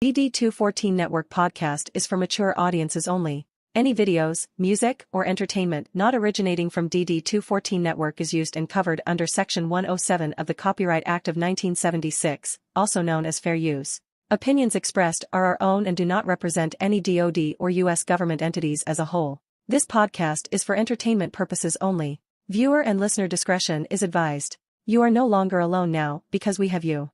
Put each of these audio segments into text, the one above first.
DD214 Network podcast is for mature audiences only. Any videos, music, or entertainment not originating from DD214 Network is used and covered under Section 107 of the Copyright Act of 1976, also known as fair use. Opinions expressed are our own and do not represent any DoD or U.S. government entities as a whole. This podcast is for entertainment purposes only. Viewer and listener discretion is advised. You are no longer alone now, because we have you.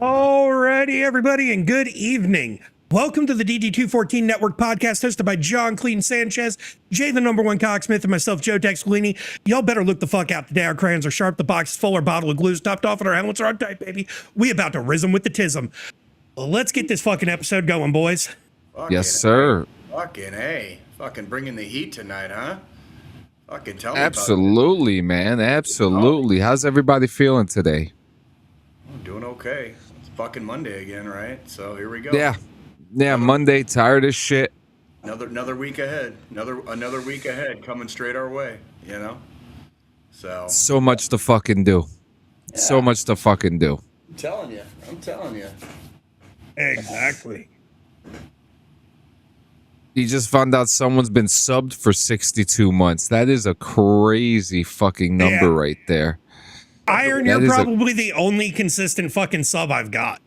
Alrighty, everybody, and good evening. Welcome to the DD214 Network podcast hosted by John Clean Sanchez, Jay the #1 Cocksmith, and myself, Joe Texcolini. Y'all better look the fuck out today. Our crayons are sharp, the box is full, our bottle of glue is topped off, and our helmets are on tight, baby. We about to rism with the tism. Let's get this fucking episode going, boys. Yes, sir. Fucking hey. Fucking bringing the heat tonight, huh? Fucking tell me Absolutely, man. Absolutely. How's everybody feeling today? I'm doing okay. It's fucking Monday again, right? So here we go. Yeah, Monday, tired as shit. Another week ahead. Another week ahead coming straight our way, you know? So much to fucking do. Yeah. So much to fucking do. I'm telling you. Exactly. You just found out someone's been subbed for 62 months. That is a crazy fucking number right there. Iron, you're probably the only consistent fucking sub I've got.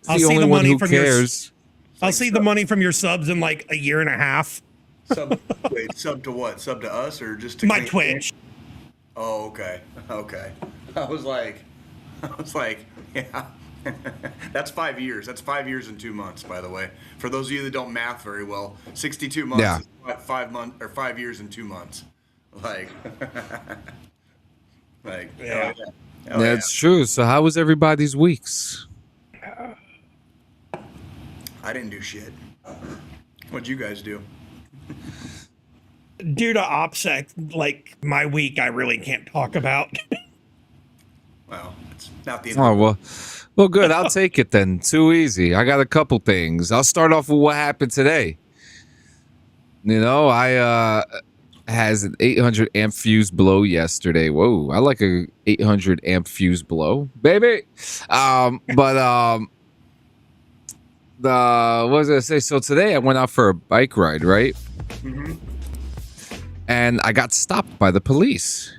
I'll see the money from yours. I'll see the money from your subs in like a year and a half. Sub to what? Sub to us or just to my Twitch? Oh, okay. I was like, yeah. That's 5 years. That's 5 years and 2 months, by the way. For those of you that don't math very well, 62 months is 5 months or 5 years and 2 months. Yeah. That's true. So how was everybody's weeks? I didn't do shit. What'd you guys do? Due to OPSEC, like my week, I really can't talk about. Well, it's not the. Oh well, good. I'll take it then. Too easy. I got a couple things. I'll start off with what happened today. You know, I has an 800 amp fuse blow yesterday. Whoa, I like a 800 amp fuse blow, baby. What was I gonna say? So today I went out for a bike ride, right? Mm-hmm. And I got stopped by the police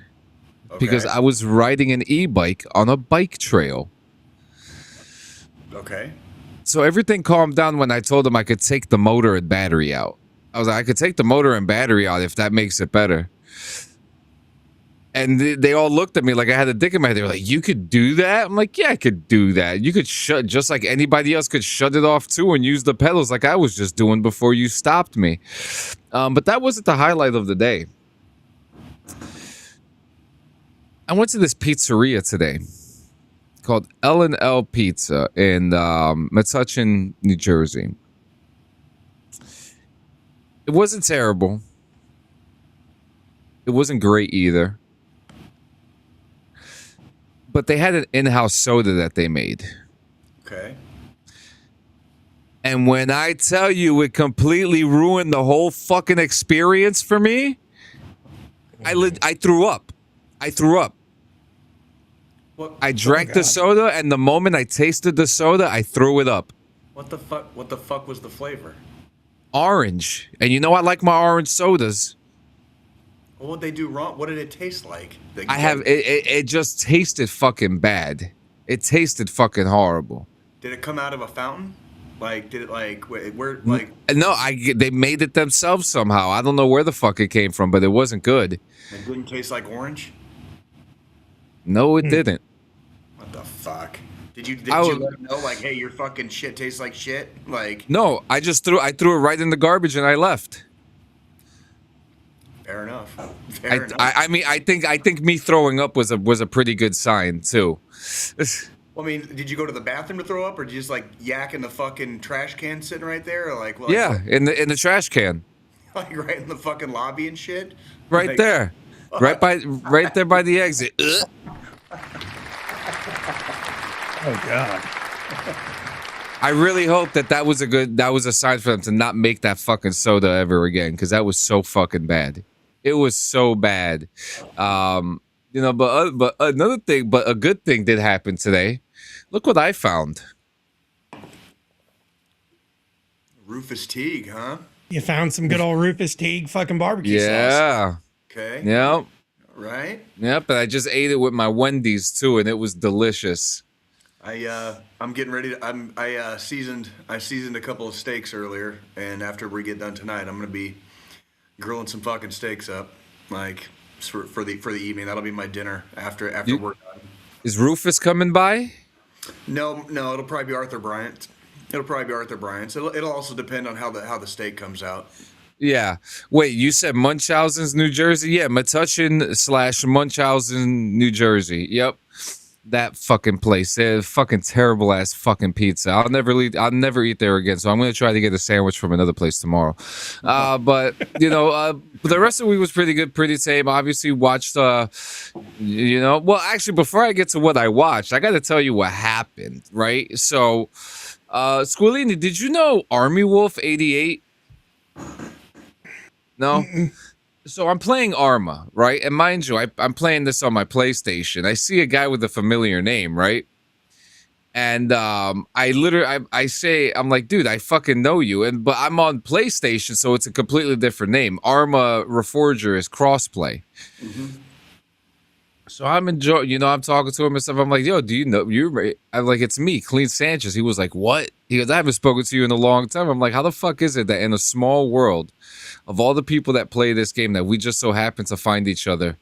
because I was riding an e-bike on a bike trail. Okay. So everything calmed down when I told them I could take the motor and battery out. I was like, I could take the motor and battery out if that makes it better. And they all looked at me like I had a dick in my head. They were like, you could do that? I'm like, yeah, I could do that. You could shut, just like anybody else could shut it off too and use the pedals like I was just doing before you stopped me. But that wasn't the highlight of the day. I went to this pizzeria today called L&L Pizza in Metuchen, New Jersey. It wasn't terrible. It wasn't great either. But they had an in-house soda that they made. Okay. And when I tell you it completely ruined the whole fucking experience for me, I threw up. What? I drank the soda, and the moment I tasted the soda, I threw it up. What the fuck was the flavor? Orange. And you know I like my orange sodas. Well, what'd they do wrong? What did it taste like? It just tasted fucking bad. It tasted fucking horrible. Did it come out of a fountain? Like, did it where No, they made it themselves somehow. I don't know where the fuck it came from, but it wasn't good. It didn't taste like orange? No, it didn't. What the fuck? Did you I let would- him know, like, hey, your fucking shit tastes like shit? Like, No, I threw it right in the garbage and I left. fair enough. Fair enough. I mean, I think me throwing up was a pretty good sign too. Well, I mean, did you go to the bathroom to throw up, or did you just like yak in the fucking trash can sitting right there, or like, well, Yeah, in the trash can, like right in the fucking lobby and shit? right Like, there, right there by the exit. Ugh. Oh God. I really hope that was a sign for them to not make that fucking soda ever again, because that was so fucking bad. It was so bad. But a good thing did happen today. Look what I found. Rufus Teague, huh? You found some good old Rufus Teague fucking barbecue sauce. Yeah. Okay. Yep. Right. Yep. And I just ate it with my Wendy's too, and it was delicious. I'm getting ready to. I seasoned a couple of steaks earlier, and after we get done tonight, I'm gonna be grilling some fucking steaks up, like for the evening. That'll be my dinner after we're done. Is Rufus coming by? No, it'll probably be Arthur Bryant. So it'll also depend on how the steak comes out. Yeah. Wait, you said Munchausen's, New Jersey? Yeah, Metuchen/Munchausen, New Jersey. Yep. That fucking place. They're fucking terrible ass fucking pizza. I'll never eat there again. So I'm gonna try to get a sandwich from another place tomorrow. But the rest of the week was pretty good, pretty tame. Obviously watched well, actually before I get to what I watched, I gotta tell you what happened, right? So Squillini, did you know Army Wolf 88? No? So I'm playing Arma, right? And mind you, I'm playing this on my PlayStation. I see a guy with a familiar name, right? And I say, I'm like, dude, I fucking know you. But I'm on PlayStation, so it's a completely different name. Arma Reforger is crossplay. Mm-hmm. So I'm enjoying, I'm talking to him and stuff. I'm like, yo, do you know you? I'm like, it's me, Clean Sanchez. He was like, what? He goes, I haven't spoken to you in a long time. I'm like, how the fuck is it that in a small world of all the people that play this game that we just so happen to find each other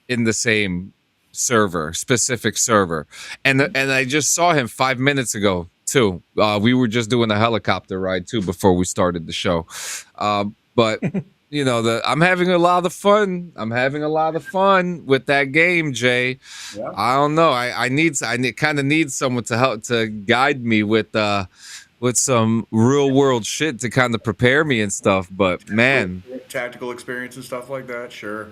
in the same specific server? And I just saw him 5 minutes ago too. We were just doing a helicopter ride too before we started the show. But I'm having a lot of fun. I'm having a lot of fun with that game, Jay. Yeah. I don't know. I kind of need someone to help to guide me with some real world shit to kind of prepare me and stuff. But man, tactical experience and stuff like that. Sure.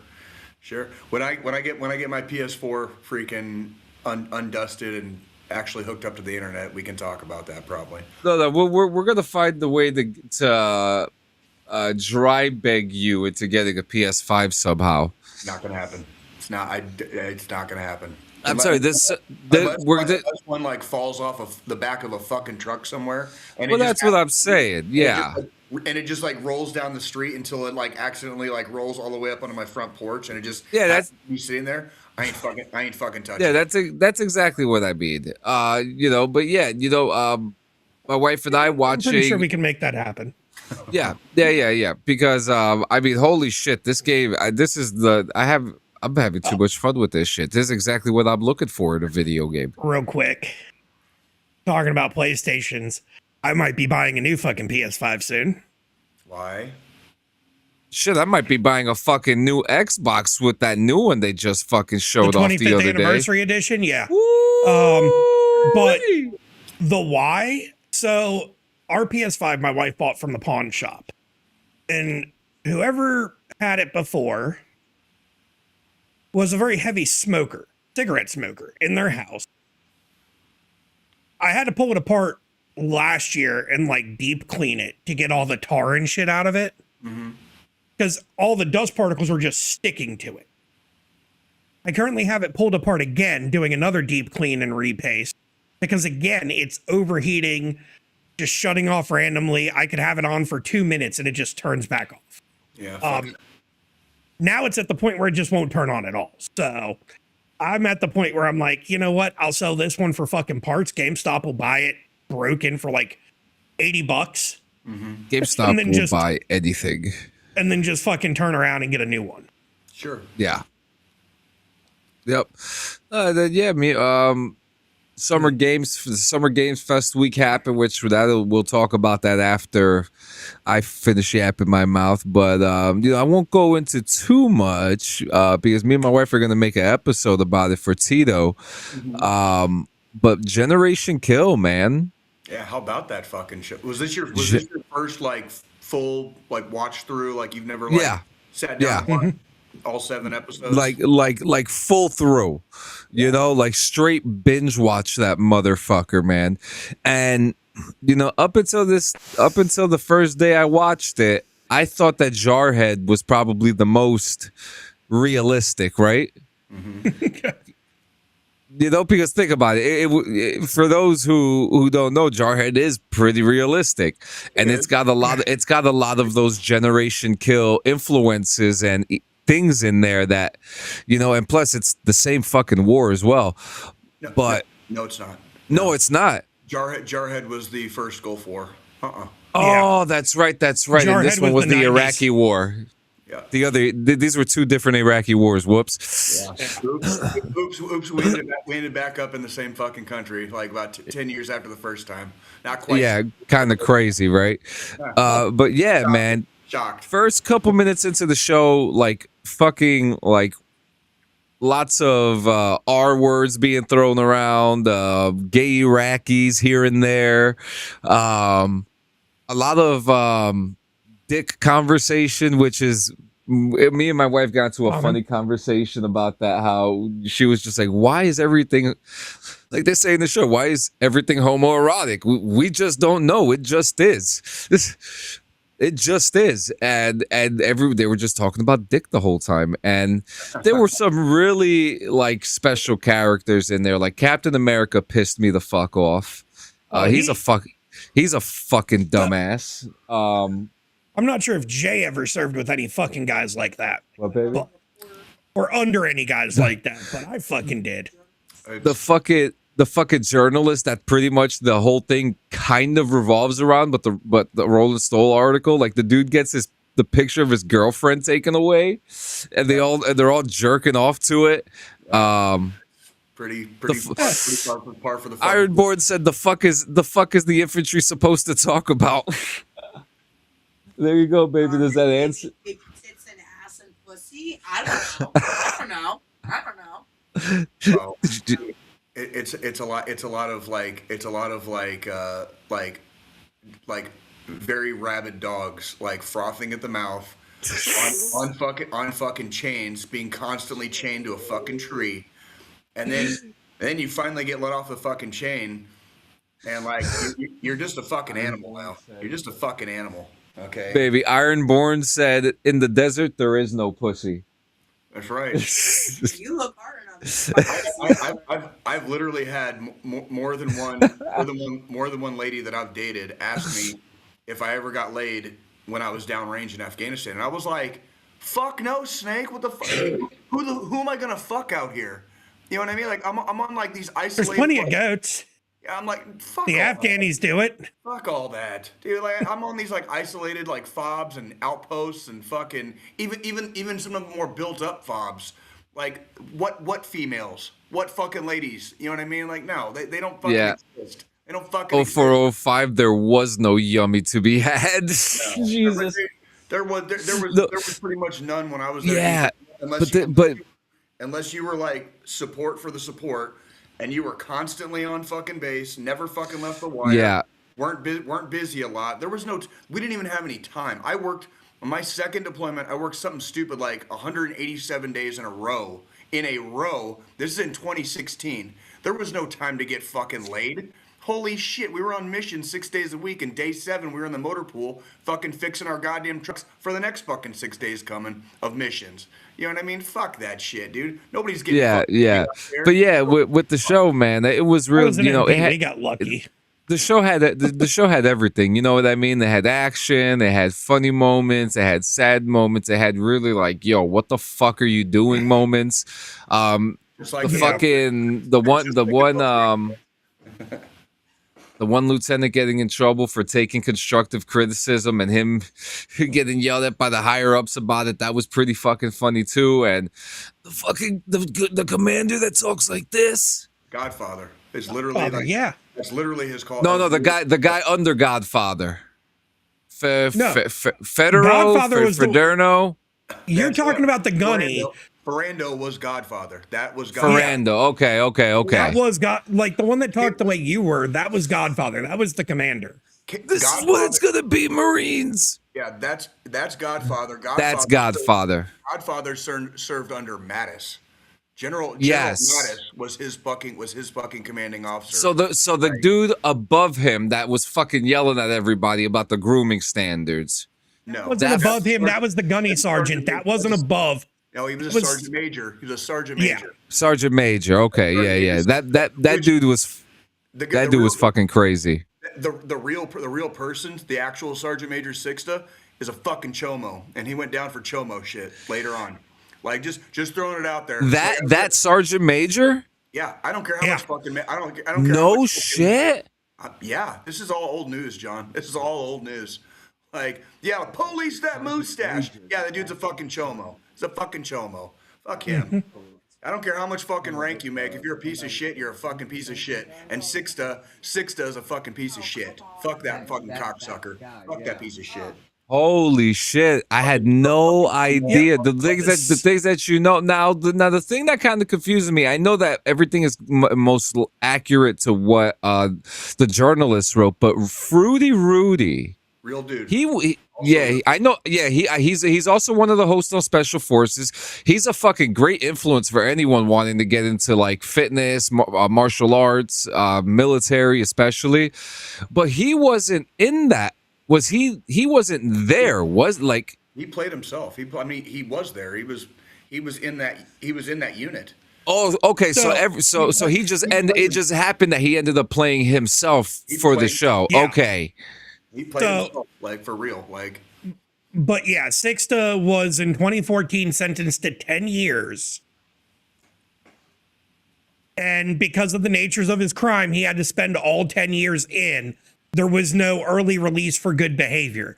When I get my PS4 freaking undusted and actually hooked up to the internet, we can talk about that probably. No, we're gonna find the way to dry beg you into getting a PS5 somehow. Not gonna happen. It's not gonna happen. I'm sorry. Unless one like falls off of the back of a fucking truck somewhere. And that's what I'm saying. Yeah. And it just like rolls down the street until it like accidentally like rolls all the way up onto my front porch, and it just that's me sitting there. I ain't fucking touching. Yeah, that's exactly what I mean. But yeah, my wife and I watching. I'm pretty sure we can make that happen. Yeah. Because holy shit, this game. I'm having too much fun with this shit. This is exactly what I'm looking for in a video game. Real quick, talking about PlayStations, I might be buying a new fucking PS5 soon. Why? Shit, I might be buying a fucking new Xbox with that new one they just fucking showed off the other day. 25th anniversary edition, yeah. Woo! But the why? So our PS5, my wife bought from the pawn shop, and whoever had it before was a very heavy cigarette smoker in their house. I had to pull it apart last year and like deep clean it to get all the tar and shit out of it. Because all the dust particles were just sticking to it. I currently have it pulled apart again, doing another deep clean and repaste. Because again, it's overheating, just shutting off randomly. I could have it on for 2 minutes and it just turns back off. Yeah. Now it's at the point where it just won't turn on at all. So I'm at the point where I'm like, you know what? I'll sell this one for fucking parts. GameStop will buy it broken for like $80. GameStop will buy anything. And then just fucking turn around and get a new one. Sure. Yeah. Yep. Then yeah, me. Summer Games Fest week happened, which we'll talk about that after I finish yapping my mouth. But I won't go into too much because me and my wife are gonna make an episode about it for Tito. But Generation Kill, man. Yeah, how about that fucking show? Was this your first like full like watch through? Like you've never like sat down and watched all 7 episodes? Like full through, like straight binge watch that motherfucker, man. And up until the first day I watched it, I thought that Jarhead was probably the most realistic, right? Because think about it, for those who don't know, Jarhead is pretty realistic, and it's got a lot of those Generation Kill influences and things in there that, and plus it's the same fucking war as well. But no, it's not. No, it's not. Jarhead was the first Gulf War. Oh, that's right. Jarhead And this one was the 90s. Iraqi war. Yeah. These were 2 different Iraqi wars. Whoops. Yeah. Oops. We ended back up in the same fucking country, like about 10 years after the first time. Not quite. Yeah, kind of crazy, right? But yeah, man. Shocked. First couple minutes into the show, like fucking like lots of R words being thrown around, gay Iraqis here and there, a lot of dick conversation, which is me and my wife got into a funny conversation about that. How she was just like, "Why is everything like they say in the show? Why is everything homoerotic? We just don't know. It just is." It just is, and they were just talking about dick the whole time, and there were some really like special characters in there. Like Captain America pissed me the fuck off. He's a fucking dumbass. I'm not sure if Jay ever served with any fucking guys like that, What, baby? or under any guys like that, but I fucking did. The fucking journalist that pretty much the whole thing kind of revolves around, but the Rolling Stone article, like the dude gets the picture of his girlfriend taken away, and they're all jerking off to it. Pretty par for the fun. Ironborn said the fuck is the infantry supposed to talk about? There you go, baby. Does that answer? Maybe tits and ass and pussy. I don't know. Oh, it's a lot of very rabid dogs like frothing at the mouth on fucking chains, being constantly chained to a fucking tree, and then you finally get let off the fucking chain, and like you're just a fucking animal now. You're just a fucking animal. Okay, Baby, Ironborn said, "In the desert, there is no pussy." that's right. You look hard enough. I've literally had more than one lady that I've dated ask me if I ever got laid when I was downrange in Afghanistan, and I was like, "Fuck no, Snake. What the fuck? Who am I gonna fuck out here? You know what I mean? Like I'm on like these isolated. There's plenty of goats. I'm like, fuck. The Afghanis do it. Fuck all that, dude. Like I'm on these like isolated like fobs and outposts and fucking even some of the more built up fobs. Like what females? What fucking ladies? You know what I mean? Like no, they don't fucking exist. They don't fucking. 0405, there was no yummy to be had. No. Jesus. There was pretty much none when I was there. Yeah, unless you were like support for the support. And you were constantly on fucking base, never fucking left the wire. Yeah. Weren't busy a lot. There was we didn't even have any time. I worked on my second deployment. I worked something stupid like 187 days in a row. This is in 2016. There was no time to get fucking laid. Holy shit, we were on mission 6 days a week, and day 7 we were in the motor pool fucking fixing our goddamn trucks for the next fucking 6 days coming of missions. You know what I mean? Fuck that shit, dude. Nobody's getting yeah. But yeah, with the show, man, it was real. We got lucky. The show had everything. You know what I mean? They had action, they had funny moments, they had sad moments, they had really like, yo, what the fuck are you doing moments. The one lieutenant getting in trouble for taking constructive criticism and him getting yelled at by the higher ups about it. That was pretty fucking funny too. And the commander that talks like this. Godfather is literally yeah. That's literally his call. No, the guy under Godfather. Federo, Godfather was Federno. You're talking about the gunny. Ferrando was Godfather. That was Godfather. Ferrando. Okay. That was like the one that talked the way you were. That was Godfather. That was the commander. This is what it's gonna be, Marines. Yeah, that's Godfather. That's Godfather. Godfather served under Mattis. General Yes. Mattis was his fucking commanding officer. So the dude above him that was fucking yelling at everybody about the grooming standards. No, wasn't above him. That was the gunny sergeant. That wasn't above. No, he was a sergeant major. He was a sergeant major. Yeah. Sergeant Major. Okay, yeah. That dude was was fucking crazy. The real person, the actual Sergeant Major Sixta, is a fucking chomo, and he went down for chomo shit later on. Like just throwing it out there. That Sergeant Major? Yeah, I don't care how much fucking. I don't care. No shit. Yeah, this is all old news, John. This is all old news. Like, yeah, police that mustache. Yeah, that dude's a fucking chomo. He's a fucking chomo. Fuck him. I don't care how much fucking rank you make. If you're a piece of shit, you're a fucking piece of shit. And Sixta is a fucking piece of shit. Fuck that fucking cocksucker. Fuck that piece of shit. Holy shit! I had no idea the things that you know now. The thing that kind of confuses me. I know that everything is most accurate to what the journalist wrote, but Fruity Rudy, real dude. I know. Yeah, he's also one of the hosts on Special Forces. He's a fucking great influence for anyone wanting to get into like fitness, martial arts, military, especially. But he wasn't in that. Was he wasn't there. Was like he played himself. He was there. He was in that unit. Oh, okay. So he just it just happened that he ended up playing himself for the show. Yeah. Okay. He played himself, like for real, like. But yeah, Sixta was in 2014 sentenced to 10 years. And because of the natures of his crime, he had to spend all 10 years in. There was no early release for good behavior.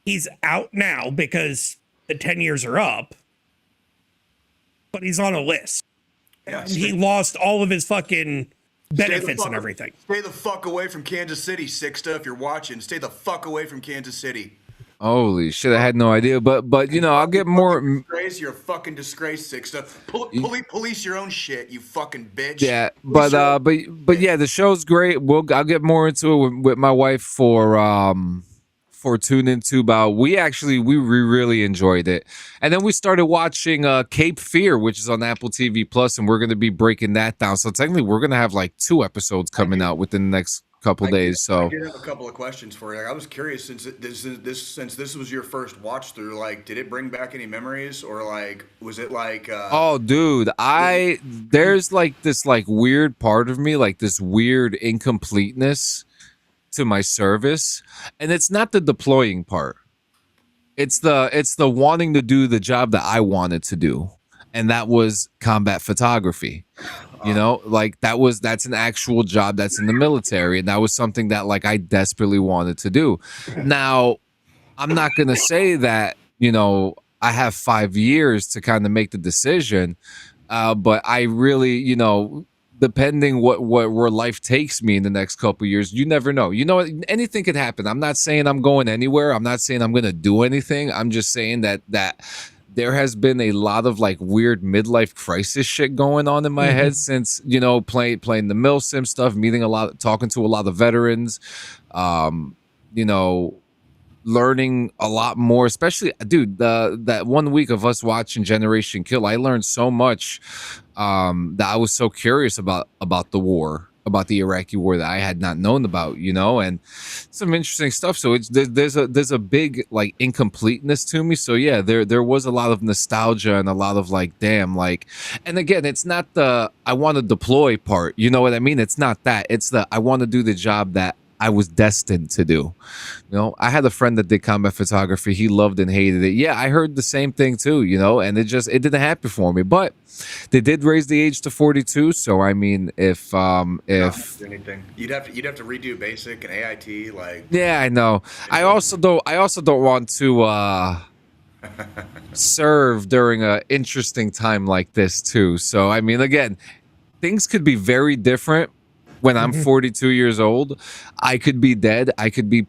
He's out now because the 10 years are up. But he's on a list. Yeah, and he lost all of his fucking benefits and everything. Stay the fuck away from Kansas City, Sixta, if you're watching. Stay the fuck away from Kansas City. Holy shit, I had no idea. But you know, I'll get more. Disgrace, you're a fucking disgrace, Sixta. Police your own shit, you fucking bitch. Yeah, but yeah, the show's great. I'll get more into it with my wife for tune into about. We really enjoyed it, and then we started watching Cape Fear, which is on Apple TV Plus, and we're gonna be breaking that down. So technically, we're gonna have like 2 episodes coming out within the next couple days. So I did have a couple of questions for you. I was curious since this was your first watch through. Like, did it bring back any memories, or like was it like? Oh, dude, there's like this like weird part of me, like this weird incompleteness to my service, and it's not the deploying part. It's the wanting to do the job that I wanted to do, and that was combat photography. You know, like that's an actual job that's in the military, and that was something that like I desperately wanted to do. Now, I'm not gonna say that, you know, I have 5 years to kind of make the decision, but I really, you know, depending where life takes me in the next couple of years, you never know. You know, anything could happen. I'm not saying I'm going anywhere. I'm not saying I'm gonna do anything. I'm just saying that there has been a lot of like weird midlife crisis shit going on in my head since, you know, playing the milsim stuff, talking to a lot of veterans, you know, learning a lot more, especially, dude, that 1 week of us watching Generation Kill, I learned so much that I was so curious about the war, about the Iraqi war, that I had not known about, you know, and some interesting stuff. So there's a big like incompleteness to me. So yeah, there was a lot of nostalgia and a lot of like, damn, like, and again, it's not the I want to deploy part, you know what I mean? It's not that. It's the I want to do the job that I was destined to do. You know, I had a friend that did combat photography. He loved and hated it. Yeah, I heard the same thing too, you know, and it didn't happen for me. But they did raise the age to 42. So I mean, if anything, you'd have to redo basic and AIT, like. Yeah, I know. I also don't want to serve during a interesting time like this too. So I mean, again, things could be very different when I'm 42 years old. I could be dead. I could be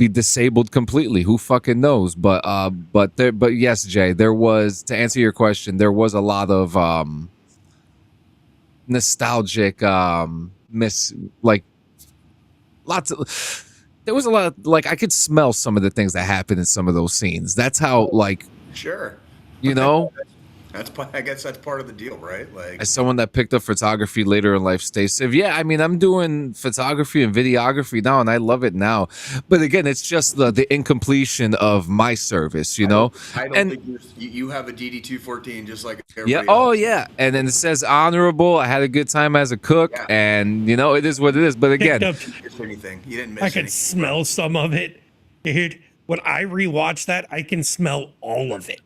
disabled completely. Who fucking knows? But yes, Jay, there was, to answer your question, there was a lot of nostalgic like lots of, there was a lot of, like, I could smell some of the things that happened in some of those scenes. That's how, like, sure, you know. I guess that's part of the deal, right? Like, As someone that picked up photography later in life, stay safe. Yeah, I mean, I'm doing photography and videography now, and I love it now. But again, it's just the incompletion of my service, you know. I don't think you have a DD214 just like everybody Yeah. else. Oh, yeah. And then it says honorable. I had a good time as a cook, and you know, it is what it is. But again, You didn't miss anything. You didn't miss I can anything. smell some of it, dude. When I rewatch that, I can smell all of it.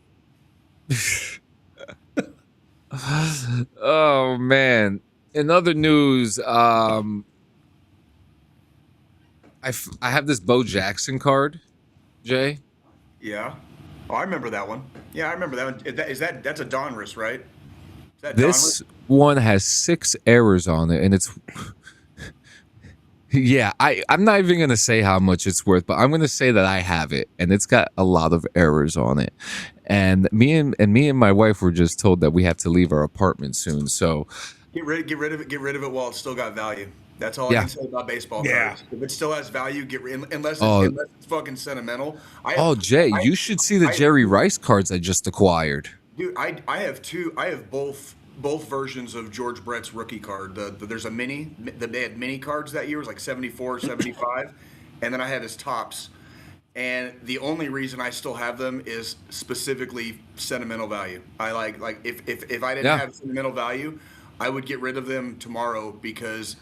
oh man. In other news, I have this Bo Jackson card, Jay. Yeah. Oh, I remember that one. Yeah, I remember that one. That's a Donruss, right? Is that This Donruss? one has 6 errors on it, and it's yeah. I'm not even gonna say how much it's worth, but I'm gonna say that I have it, and it's got a lot of errors on it. And me and my wife were just told that we have to leave our apartment soon. So Get rid of it while it's still got value. That's all I Yeah. can say about baseball Yeah. cards. If it still has value, get rid. Unless Oh. it's fucking sentimental. Jay, you should see the Jerry Rice cards I just acquired. Dude, I have two. I have both versions of George Brett's rookie card. There's a mini. They had mini cards that year. It was like 74, 75, and then I have his tops. And the only reason I still have them is specifically sentimental value. I like if I didn't have sentimental value, I would get rid of them tomorrow, because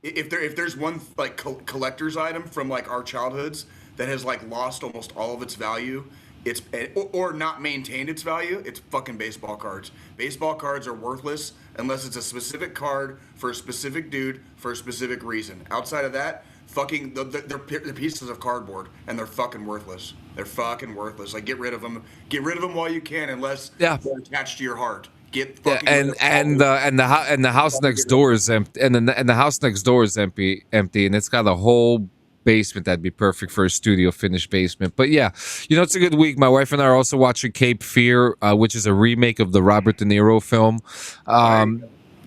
if there's one like collector's item from like our childhoods that has like lost almost all of its value, it's or not maintained its value, it's fucking baseball cards. Baseball cards are worthless unless it's a specific card for a specific dude for a specific reason. Outside of that, fucking they're pieces of cardboard, and they're fucking worthless. They're fucking worthless. Like, get rid of them. Get rid of them while you can, unless they're attached to your heart. Get fucking rid of and the house next door is empty, and the house next door is empty, and it's got a whole basement that'd be perfect for a studio finished basement. But yeah, you know, it's a good week. My wife and I are also watching Cape Fear, which is a remake of the Robert De Niro film.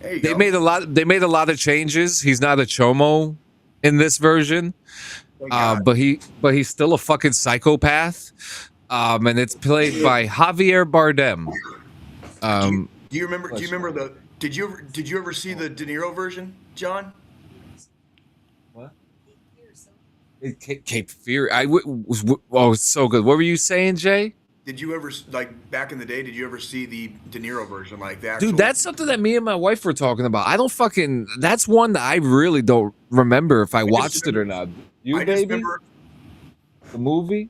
They made a lot of changes. He's not a chomo in this version, but he's still a fucking psychopath. And it's played by Javier Bardem. Do you remember the? Did you ever see the De Niro version, John? What? Cape Fear. It's so good. What were you saying, Jay? Did you ever, like, back in the day? Did you ever see the De Niro version, like the actual? Dude, that's something that me and my wife were talking about. That's one that I really don't remember if I watched it or not. You, baby? The movie?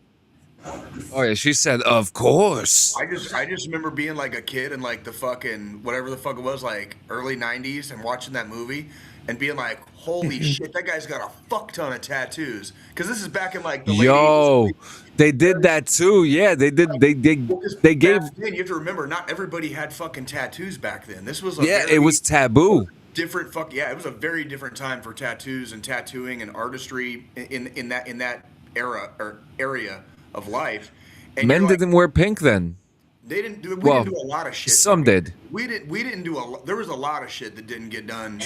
Oh yeah, she said, of course. I just remember being like a kid and like the fucking whatever the fuck it was, like early '90s, and watching that movie and being like, holy shit, that guy's got a fuck ton of tattoos. Because this is back in like the late 80s. They did that too. Yeah, they did. They gave. Then you have to remember, not everybody had fucking tattoos back then. This was it was taboo. Different fuck yeah, it was a very different time for tattoos and tattooing and artistry in that era or area of life. And men didn't wear pink then. They didn't do. We didn't do a lot of shit. Some did. We didn't do a. There was a lot of shit that didn't get done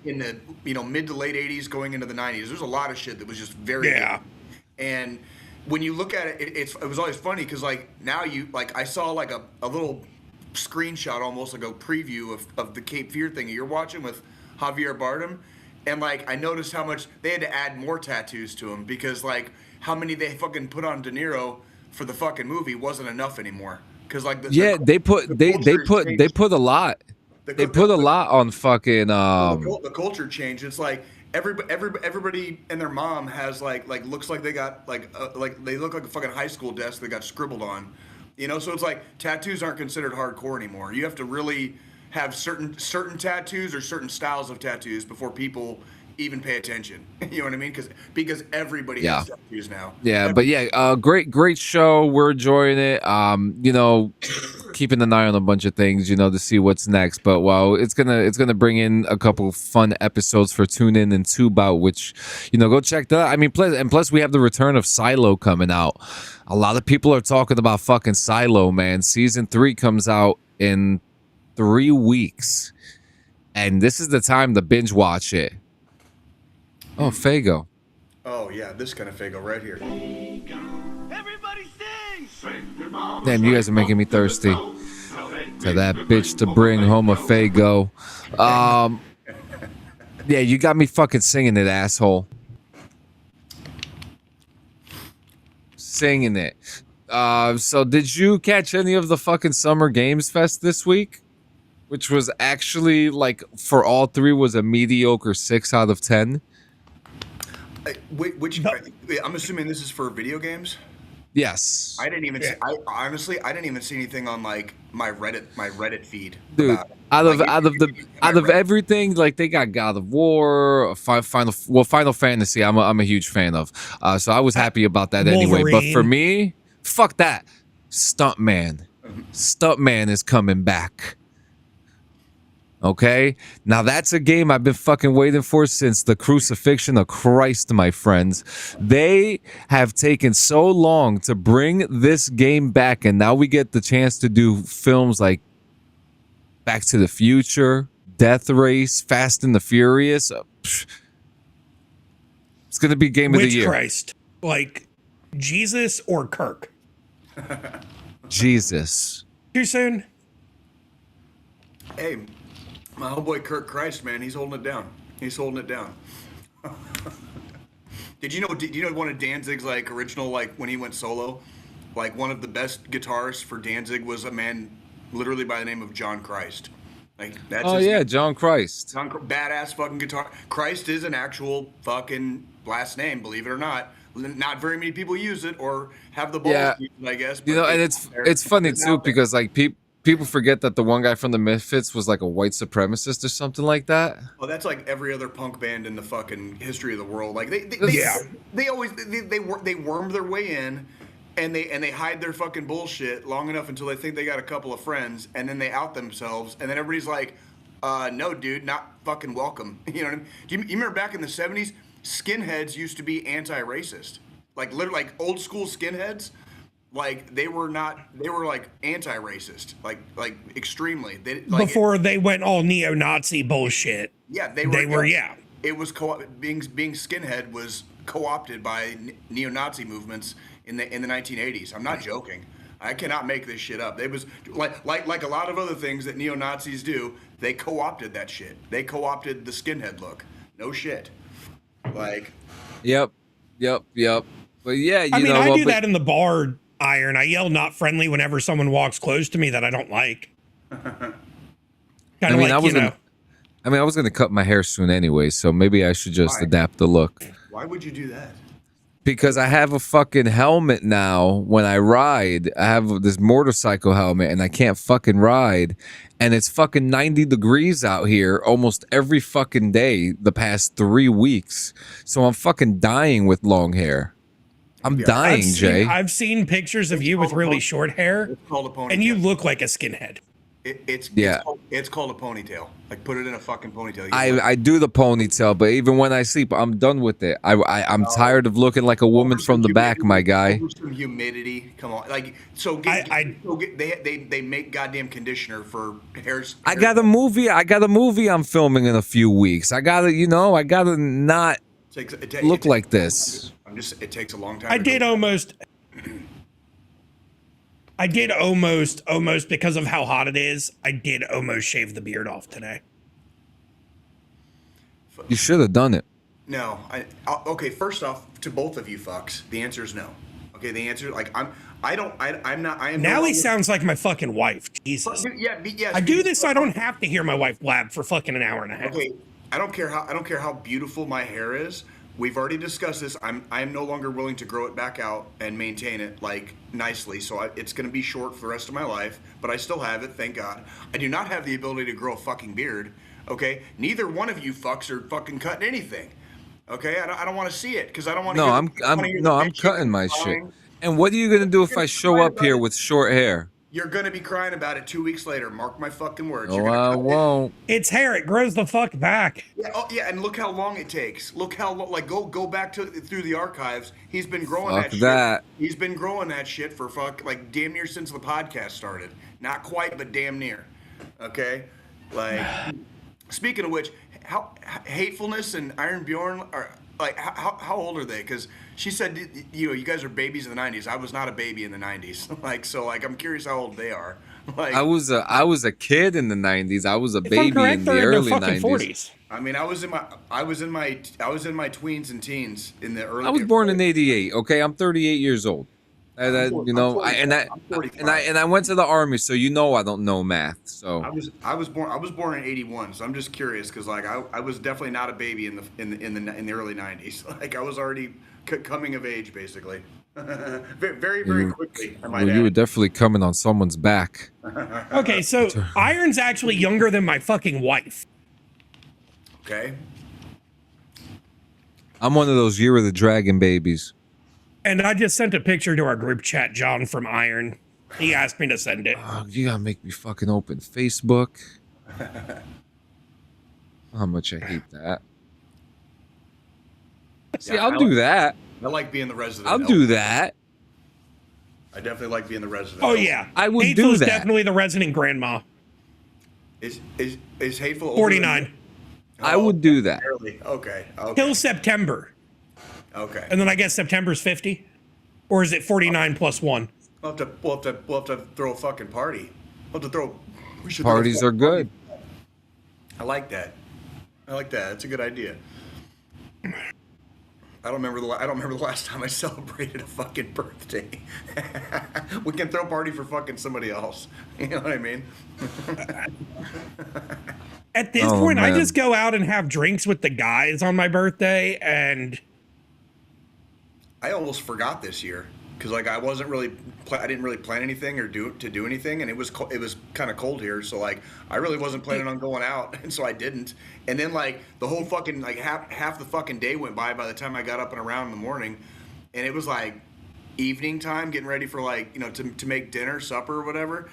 in the mid to late '80s, going into the '90s. There's a lot of shit that was just very. Yeah. And when you look at it, it was always funny because like now I saw like a little screenshot, almost like a preview of the Cape Fear thing you're watching with Javier Bardem, and like I noticed how much they had to add more tattoos to him because like how many they fucking put on De Niro for the fucking movie wasn't enough anymore. Because like they put a lot. They put a lot on fucking the culture change. It's like everybody and their mom has like looks like they got like they look like a fucking high school desk that got scribbled on, you know. So it's like tattoos aren't considered hardcore anymore. You have to really have certain tattoos or certain styles of tattoos before people even pay attention. You know what I mean? Because everybody has tattoos now. Yeah, but yeah, great show. We're enjoying it. You know, keeping an eye on a bunch of things, you know, to see what's next. But well, it's gonna bring in a couple fun episodes for Tune In and Tube Out, which, you know, go check that out. I mean, plus we have the return of Silo coming out. A lot of people are talking about fucking Silo, man. Season 3 comes out in 3 weeks, and this is the time to binge watch it. Oh, Fago. Oh yeah, this kind of Fago right here. Everybody sing! Damn, you guys are making me thirsty. To that bitch to bring home a Fago. Yeah, you got me fucking singing it, asshole. Singing it. So did you catch any of the fucking Summer Games Fest this week? Which was actually, like, for all 3 was a mediocre 6 out of 10. Which I'm assuming this is for video games. Yes. I didn't even. Yeah. I didn't even see anything on like my Reddit feed. Dude, out of everything, like they got God of War, Final Fantasy. I'm a huge fan of. So I was happy about that anyway. But for me, fuck that. Stuntman is coming back. Okay, now that's a game I've been fucking waiting for since the crucifixion of Christ, my friends. They have taken so long to bring this game back, and now we get the chance to do films like Back to the Future, Death Race, Fast and the Furious. It's gonna be game of the year. Christ, like Jesus or Kirk? Jesus. Too soon? Hey. My homeboy Kirk Christ, man, he's holding it down. He's holding it down. Did you know one of Danzig's like original, like when he went solo, like one of the best guitarists for Danzig was a man literally by the name of John Christ. Like that's John Christ. Badass fucking guitar. Christ is an actual fucking last name, believe it or not. Not very many people use it or have the balls to use it, I guess. You know, and it's funny too because like people forget that the one guy from the Misfits was like a white supremacist or something like that. Oh, that's like every other punk band in the fucking history of the world. Like they always worm their way in, and they hide their fucking bullshit long enough until they think they got a couple of friends, and then they out themselves, and then everybody's like, "No, dude, not fucking welcome." You know what I mean? Do you remember back in the '70s, skinheads used to be anti-racist, like literally like old school skinheads. Like they were like anti-racist, like extremely. Before they went all neo-Nazi bullshit. Yeah, they were. Yeah, it was being skinhead was co-opted by neo-Nazi movements in the 1980s. I'm not joking. I cannot make this shit up. It was like a lot of other things that neo-Nazis do. They co-opted that shit. They co-opted the skinhead look. No shit. Like. Yep. But yeah, I do that in the bar. Iron. I yell "not friendly" whenever someone walks close to me that I don't like. I was gonna cut my hair soon anyway, so maybe I should just adapt the look. Why would you do that? Because I have a fucking helmet now when I ride. I have this motorcycle helmet and I can't fucking ride. And it's fucking 90 degrees out here almost every fucking day the past 3 weeks. So I'm fucking dying with long hair. I'm dying, Jay. I've seen pictures of you with really short hair, it's called a ponytail. And you look like a skinhead. It's called a ponytail. Like put it in a fucking ponytail. I do the ponytail, but even when I sleep, I'm done with it. I'm tired of looking like a woman from the back, my guy. Some humidity, come on. Like they make goddamn conditioner for hair. I got a movie I'm filming in a few weeks. I gotta not look like this. It takes a long time. I did almost because of how hot it is. I did almost shave the beard off today. You should have done it. No, okay. First off, to both of you fucks, the answer is no. Okay, the answer, like, I'm not. I am. Now no he longer- sounds like my fucking wife. Jesus. Yeah. I do this so I don't have to hear my wife blab for fucking an hour and a half. Okay, I don't care how beautiful my hair is. We've already discussed this. I am no longer willing to grow it back out and maintain it like nicely. So it's going to be short for the rest of my life. But I still have it, thank God. I do not have the ability to grow a fucking beard. Okay, neither one of you fucks are fucking cutting anything. Okay, I don't want to see it because I don't want to. No, I'm cutting my shit. And what are you gonna do if I show up here with short hair? You're gonna be crying about it 2 weeks later. Mark my fucking words. Oh, I won't. It's hair. It grows the fuck back. Yeah, and look how long it takes. Look how like go back through the archives. He's been growing Fuck that shit. that. He's been growing that shit for like damn near since the podcast started. Not quite, but damn near. Okay, like speaking of which, how Hatefulness and Iron Bjorn are like how old are they? Because she said you guys are babies in the '90s. I was not a baby in the '90s. Like I'm curious how old they are. Like I was a kid in the '90s. I was a If I'm baby correct, in the they're in early their fucking '90s. 40s. I mean, I was in my tweens and teens in the early. I was born in '88. Okay, I'm 38 years old. I went to the army, so I don't know math. So I was born in '81. So I'm just curious because like I was definitely not a baby in the early '90s. Like I was already coming of age basically. very quickly. You were definitely coming on someone's back. Okay, so Iron's actually younger than my fucking wife. Okay. I'm one of those Year of the Dragon babies. And I just sent a picture to our group chat, John from Iron. He asked me to send it. Oh, you gotta make me fucking open Facebook. How much I hate that. See, Yeah, I'll do that. I like being the resident. I'll do that. I definitely like being the resident. Oh yeah, I would Hateful's do that. definitely the resident grandma. Is Hateful older 49 than- I would do that. Barely. Okay. till September, Okay. and then I guess September's 50, or is it 49 plus 1? We'll have to throw a fucking party. We should throw a Parties fucking are good. party. I like that. That's a good idea. I don't remember the last time I celebrated a fucking birthday. We can throw a party for fucking somebody else. You know what I mean? At this Oh, point, I man. just go out and have drinks with the guys on my birthday, and I almost forgot this year because like I didn't really plan anything or do anything, and it was kind of cold here, so like I really wasn't planning on going out, and so I didn't. And then like the whole fucking like half the fucking day went by the time I got up and around in the morning, and it was like evening time, getting ready for like to make dinner, supper, or whatever.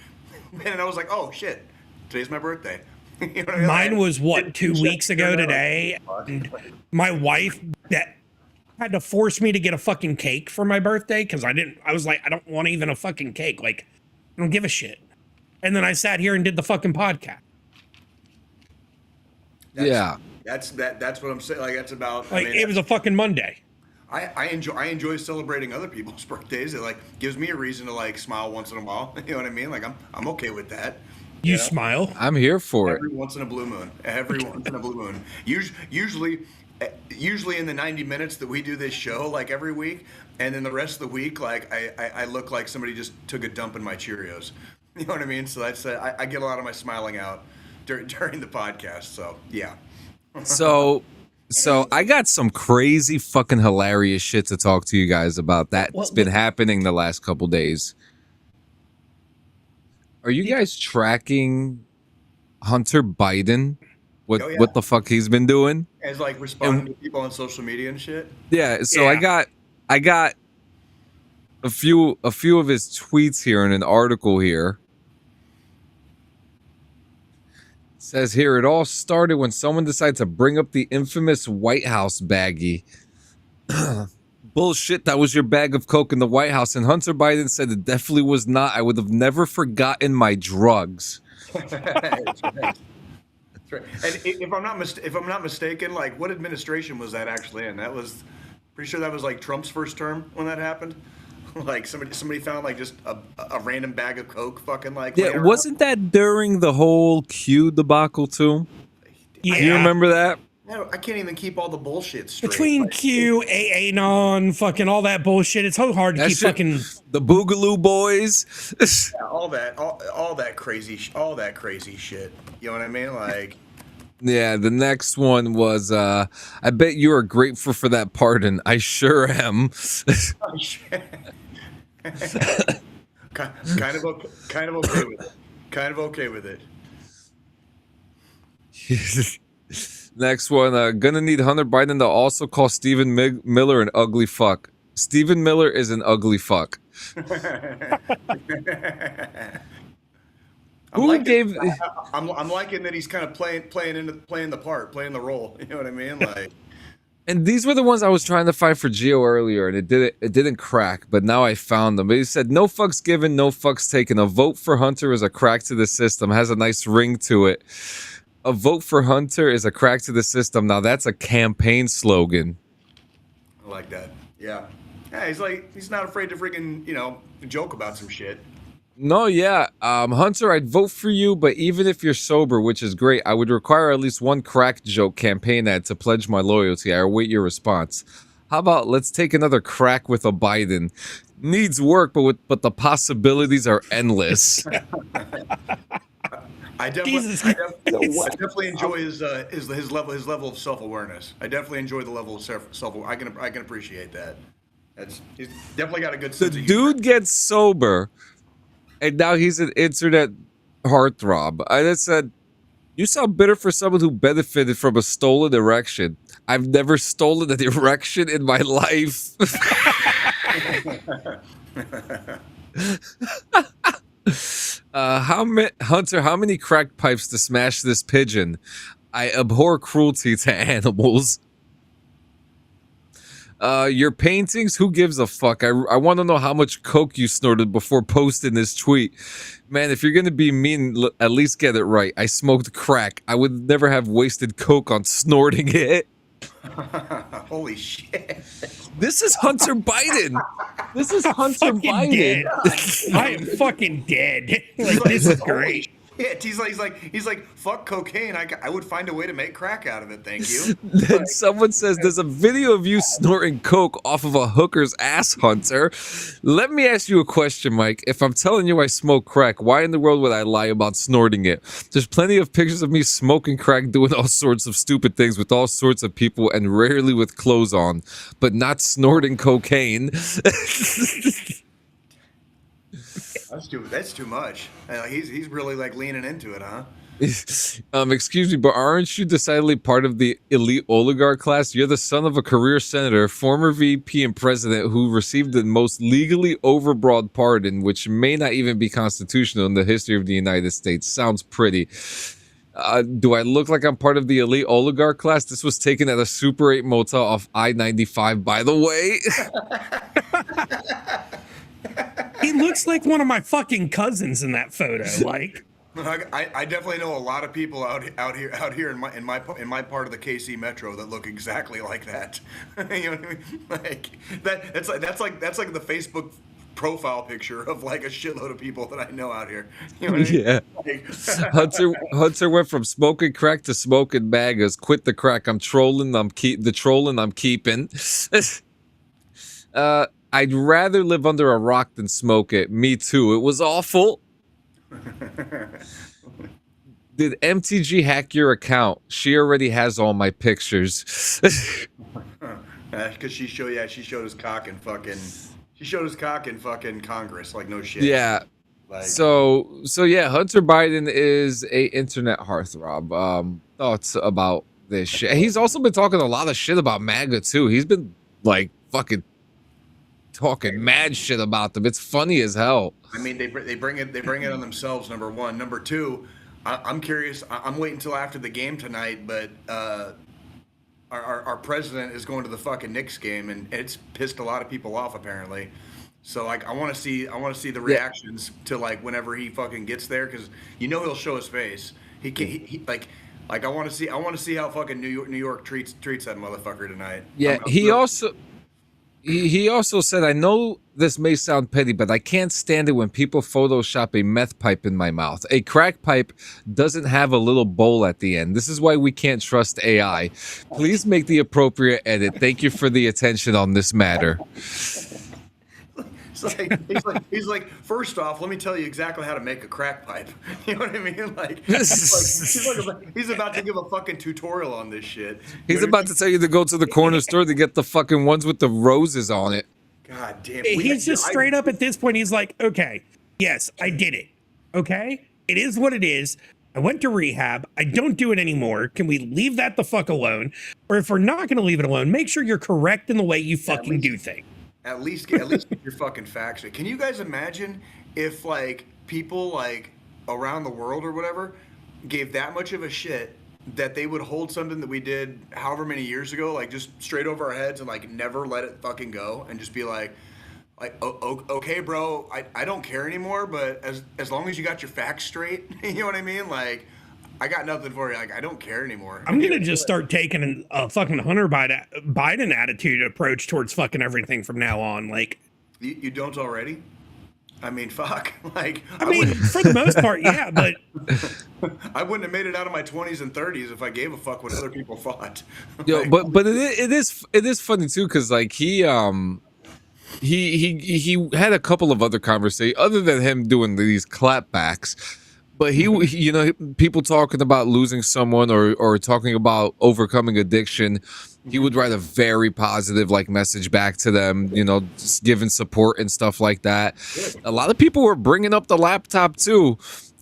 And I was like, oh shit, today's my birthday. You know what I mean? mine Like, was what 2 shit, weeks ago you know, today. And my wife that had to force me to get a fucking cake for my birthday because I was like, I don't want even a fucking cake. Like, I don't give a shit. And then I sat here and did the fucking podcast. Yeah. That's what I'm saying. Like that's about. Like, I mean, it was a fucking Monday. I enjoy celebrating other people's birthdays. It like gives me a reason to like smile once in a while. You know what I mean? Like I'm okay with that. You Yeah. smile. I'm here for it. Every once in a blue moon. Every once in a blue moon. Usually in the 90 minutes that we do this show, like every week, and then the rest of the week, like I look like somebody just took a dump in my Cheerios. You know what I mean? So that's I get a lot of my smiling out during the podcast. So yeah. So I got some crazy fucking hilarious shit to talk to you guys about that's been happening the last couple days. Are you guys tracking Hunter Biden? Oh, yeah. What the fuck he's been doing? As like responding to people on social media and shit. Yeah, so Yeah. I got a few of his tweets here in an article here. It says here it all started when someone decided to bring up the infamous White House baggie. Bullshit, that was your bag of coke in the White House. And Hunter Biden said it definitely was not. I would have never forgotten my drugs. That's right. And if I'm not mistaken, like what administration was that actually in? That was pretty sure that was like Trump's first term when that happened. Like somebody found like just a random bag of coke, fucking like. Yeah, wasn't that during the whole Q debacle too? Yeah. Do you remember that? I can't even keep all the bullshit straight. Between Like, Q, AA non, fucking all that bullshit, it's so hard to That keep shit- fucking. The Boogaloo Boys. yeah, all that crazy shit. You know what I mean? Like, Yeah, the next one was I bet you are grateful for that pardon. I sure am. oh, shit. kind of okay with it. Kind of okay with it. Next one, gonna need Hunter Biden to also call Stephen Miller an ugly fuck. Stephen Miller is an ugly fuck. I'm Who liking, gave? I'm liking that he's kind of playing the part, playing the role. You know what I mean? Like, And these were the ones I was trying to find for Geo earlier, and it didn't crack. But now I found them. But he said, "No fucks given, no fucks taken. A vote for Hunter is a crack to the system. Has a nice ring to it. A vote for Hunter is a crack to the system." Now that's a campaign slogan. I like that. Yeah. Yeah, he's not afraid to freaking, joke about some shit. No, yeah. Hunter, I'd vote for you, but even if you're sober, which is great, I would require at least one crack joke campaign ad to pledge my loyalty. I await your response. How about let's take another crack with a Biden? Needs work, but the possibilities are endless. I definitely enjoy his level of self-awareness. I definitely enjoy the level of self. I can appreciate that. He's definitely got a good The sense of humor. dude gets sober, and now he's an internet heartthrob. I just said, you sound bitter for someone who benefited from a stolen erection. I've never stolen an erection in my life. Hunter, how many crack pipes to smash this pigeon? I abhor cruelty to animals. Your paintings, who gives a fuck? I want to know how much coke you snorted before posting this tweet. Man, if you're going to be mean, at least get it right. I smoked crack. I would never have wasted coke on snorting it. Holy shit. This is Hunter Biden. This is Hunter Biden. Dead. I am fucking dead. Like, this is great. Shit. He's like, fuck cocaine. I would find a way to make crack out of it. Thank you. Then someone says there's a video of you snorting coke off of a hooker's ass, Hunter. Let me ask you a question, Mike. If I'm telling you I smoke crack, why in the world would I lie about snorting it? There's plenty of pictures of me smoking crack, doing all sorts of stupid things with all sorts of people, and rarely with clothes on, but not snorting cocaine. That's too much. He's really like leaning into it, huh? Excuse me, but aren't you decidedly part of the elite oligarch class? You're the son of a career senator, former VP and president who received the most legally overbroad pardon, which may not even be constitutional in the history of the United States. Sounds pretty. Do I look like I'm part of the elite oligarch class? This was taken at a Super 8 motel off I-95, by the way. He looks like one of my fucking cousins in that photo. Like, I definitely know a lot of people out here in my part of the KC Metro that look exactly like that. You know what I mean? Like that's like the Facebook profile picture of like a shitload of people that I know out here. You know what I mean? Yeah. Like, Hunter went from smoking crack to smoking baggers. Quit the crack. I'm trolling. I'm keeping. I'd rather live under a rock than smoke it. Me too. It was awful. Did MTG hack your account? She already has all my pictures. because she showed his cock in fucking Congress. Like, no shit. Yeah. Like, So yeah, Hunter Biden is a internet heartthrob. Thoughts about this shit? He's also been talking a lot of shit about MAGA too. He's been like fucking talking mad shit about them. It's funny as hell. I mean, they bring it on themselves. Number one. Number two, I'm curious. I'm waiting until after the game tonight, but our president is going to the fucking Knicks game, and it's pissed a lot of people off apparently. So like, I want to see the reactions to like whenever he fucking gets there, because he'll show his face. He can he like I want to see how fucking New York treats that motherfucker tonight. Yeah, He also said, I know this may sound petty, but I can't stand it when people Photoshop a meth pipe in my mouth. A crack pipe doesn't have a little bowl at the end. This is why we can't trust AI. Please make the appropriate edit. Thank you for the attention on this matter. He's like, first off, let me tell you exactly how to make a crack pipe. You know what I mean? Like, he's about to give a fucking tutorial on this shit. He's about to tell you to go to the corner store to get the fucking ones with the roses on it. God damn. He's just straight up at this point. He's like, okay, yes, I did it. Okay, it is what it is. I went to rehab. I don't do it anymore. Can we leave that the fuck alone? Or if we're not going to leave it alone, make sure you're correct in the way you fucking do things. At least get your fucking facts straight. Can you guys imagine if like people like around the world or whatever gave that much of a shit that they would hold something that we did however many years ago, like just straight over our heads and like never let it fucking go and just be like, okay, bro, I don't care anymore, but as long as you got your facts straight, you know what I mean? Like, I got nothing for you. Like, I don't care anymore. I'm going to just start taking a fucking Hunter Biden attitude approach towards fucking everything from now on. Like, you don't already? I mean, fuck. Like, I mean, for the most part, yeah, but I wouldn't have made it out of my 20s and 30s if I gave a fuck what other people thought. Yo, but it is funny too, because like he had a couple of other conversations other than him doing these clapbacks. But he, you know, people talking about losing someone or talking about overcoming addiction, he would write a very positive like message back to them, you know, just giving support and stuff like that. A lot of people were bringing up the laptop too.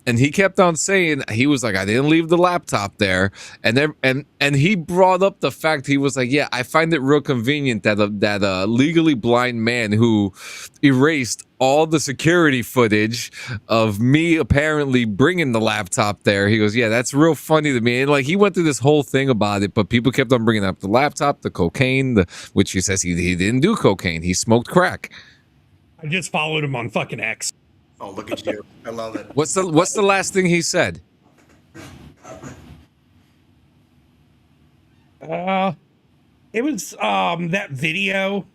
And he kept on saying, he was like, I didn't leave the laptop there. And he brought up the fact, he was like, yeah, I find it real convenient that a legally blind man who erased all the security footage of me apparently bringing the laptop there. He goes, yeah, that's real funny to me. And like, he went through this whole thing about it, but people kept on bringing up the laptop, the cocaine, which he says he didn't do cocaine. He smoked crack. I just followed him on fucking X. Oh, look at you. I love it. What's the last thing he said? It was that video.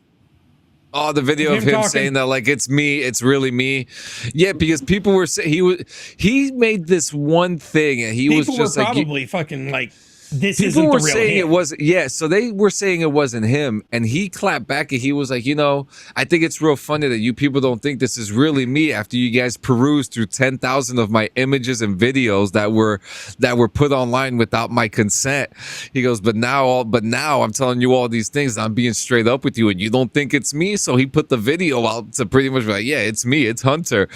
Oh, the video of him talking. saying that like it's me, it's really me. Yeah, because people were saying he made this one thing and he was just were like probably fucking like this people isn't were the real saying him. it wasn't. Yeah, so they were saying it wasn't him, and he clapped back and he was like, you know, I think it's real funny that you people don't think this is really me after you guys perused through 10,000 of my images and videos that were put online without my consent. He goes, but now I'm telling you all these things. I'm being straight up with you, and you don't think it's me. So he put the video out to pretty much be like, yeah, it's me, it's Hunter.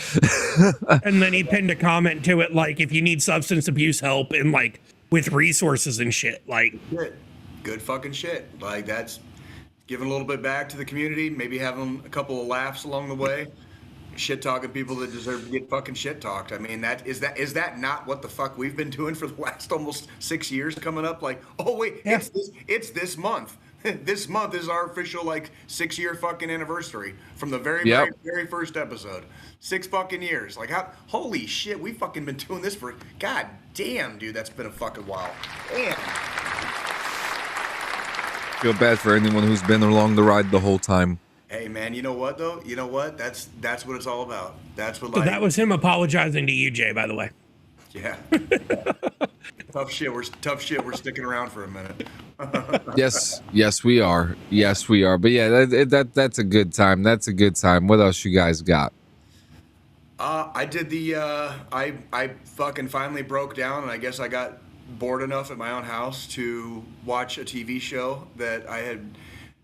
And then he pinned a comment to it like, if you need substance abuse help and like with resources and shit, like good fucking shit. Like, that's giving a little bit back to the community, maybe having a couple of laughs along the way, shit talking people that deserve to get fucking shit talked. I mean, is that not what the fuck we've been doing for the last almost 6 years coming up? Like, oh wait, yeah. it's this month. This month is our official like 6-year fucking anniversary from the very first episode. 6 fucking years. Like, holy shit, we fucking been doing this for, god damn, dude, that's been a fucking while. Damn. Feel bad for anyone who's been along the ride the whole time. Hey man, you know what though? You know what? That's what it's all about. That's what so life. that was him apologizing to you, Jay, by the way. Yeah. Tough shit. We're sticking around for a minute. Yes, we are. But yeah, that's a good time. That's a good time. What else you guys got? I did the I fucking finally broke down, and I guess I got bored enough at my own house to watch a TV show that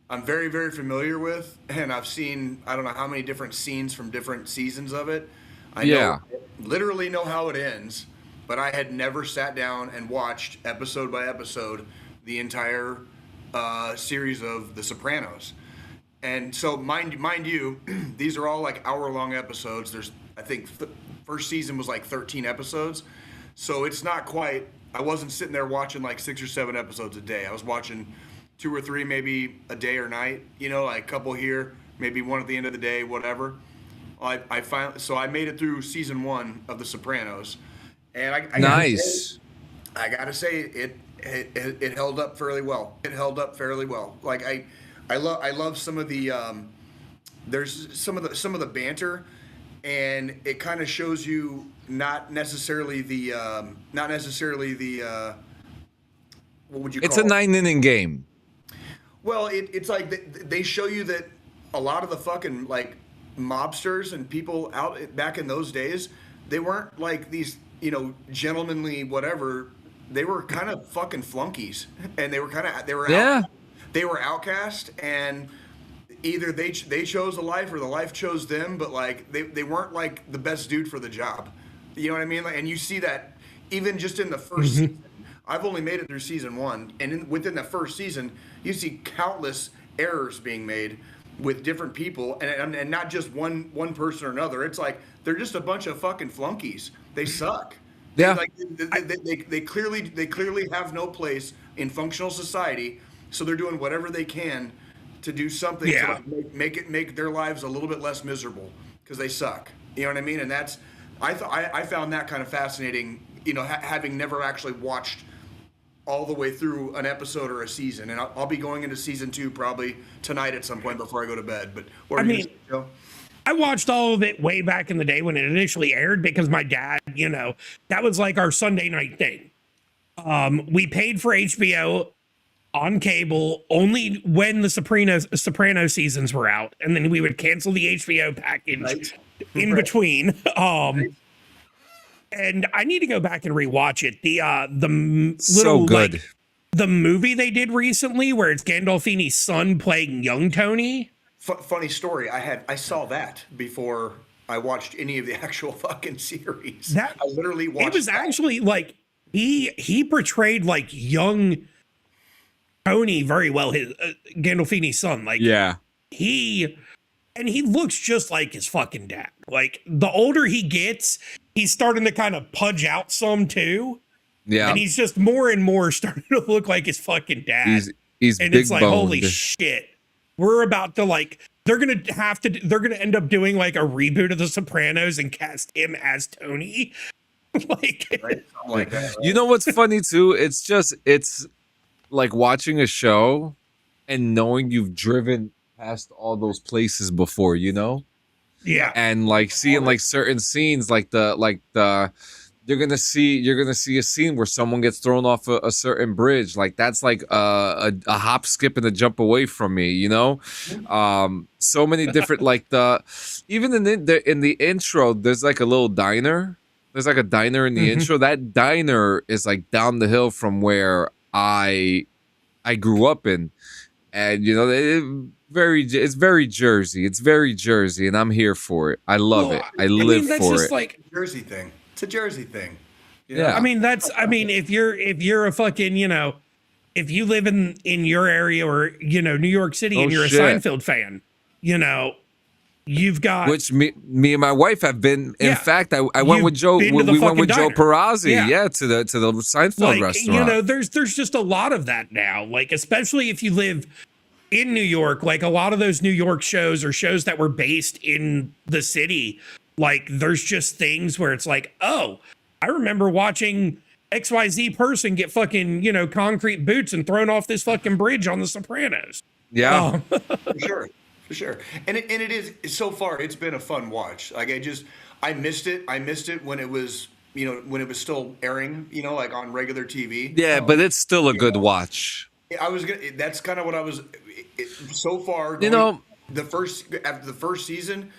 I'm very, very familiar with, and I've seen I don't know how many different scenes from different seasons of it. I literally know how it ends, but I had never sat down and watched episode by episode the entire series of The Sopranos. And so mind you, these are all like hour-long episodes. There's, I think, first season was like 13 episodes. So it's not quite, I wasn't sitting there watching like 6 or 7 episodes a day. I was watching 2 or 3 maybe a day or night, you know, like a couple here, maybe one at the end of the day, whatever. I finally, so I made it through season 1 of The Sopranos. And I gotta say, it held up fairly well. It held up fairly well. Like I love some of the there's some of the banter, and it kind of shows you not necessarily the what would you call It's a it? 9-inning game. Well, it's like they show you that a lot of the fucking like mobsters and people out back in those days, they weren't like these, gentlemanly whatever. They were kind of fucking flunkies, and they were outcast, and either they chose a life or the life chose them, but like they weren't like the best dude for the job. You know what I mean? Like, and you see that even just in the first season. I've only made it through season 1, and within the first season, you see countless errors being made with different people, and not just one person or another. It's like they're just a bunch of fucking flunkies. They suck. Yeah. They clearly have no place in functional society, so they're doing whatever they can to do something to like make their lives a little bit less miserable because they suck. You know what I mean? And that's I found that kind of fascinating. Having never actually watched all the way through an episode or a season, and I'll be going into season 2 probably tonight at some point before I go to bed. But I watched all of it way back in the day when it initially aired because my dad, that was like our Sunday night thing. We paid for HBO on cable only when the Soprano seasons were out, and then we would cancel the HBO package in between. And I need to go back and rewatch it. So good. The movie they did recently where it's Gandolfini's son playing young Tony. Funny story. I saw that before I watched any of the actual fucking series. I literally watched. It was actually like he portrayed like young Tony very well. His Gandolfini's son, like he looks just like his fucking dad. Like the older he gets, he's starting to kind of pudge out some too. Yeah. And he's just more and more starting to look like his fucking dad. He's and big it's like, boned. holy shit. We're about to like, they're going to end up doing like a reboot of The Sopranos and cast him as Tony. Like that. You know what's funny too? It's like watching a show and knowing you've driven past all those places before, Yeah. And like seeing like certain scenes, like you're gonna see a scene where someone gets thrown off a certain bridge. Like that's like a hop, skip, and a jump away from me, So many different even in the intro, there's like a little diner. There's like a diner in the intro. That diner is like down the hill from where I grew up in, and it's very Jersey. It's very Jersey, and I'm here for it. I love it. I live for it. Like Jersey thing. It's a Jersey thing. Yeah. If you're a fucking, if you live in your area or, New York City and you're a Seinfeld fan, you've got. Which me and my wife have been. In fact, I went with Joe. We went with Joe Perazzi. Yeah. To the Seinfeld restaurant. There's just a lot of that now. Like, especially if you live in New York, like a lot of those New York shows or shows that were based in the city. Like, there's just things where it's like, oh, I remember watching XYZ person get fucking, concrete boots and thrown off this fucking bridge on The Sopranos. Yeah. For sure. And it is, so far, it's been a fun watch. Like, I missed it. I missed it when it was, when it was still airing, like on regular TV. Yeah, but it's still a good watch. That's kind of what I was, so far. After the first season,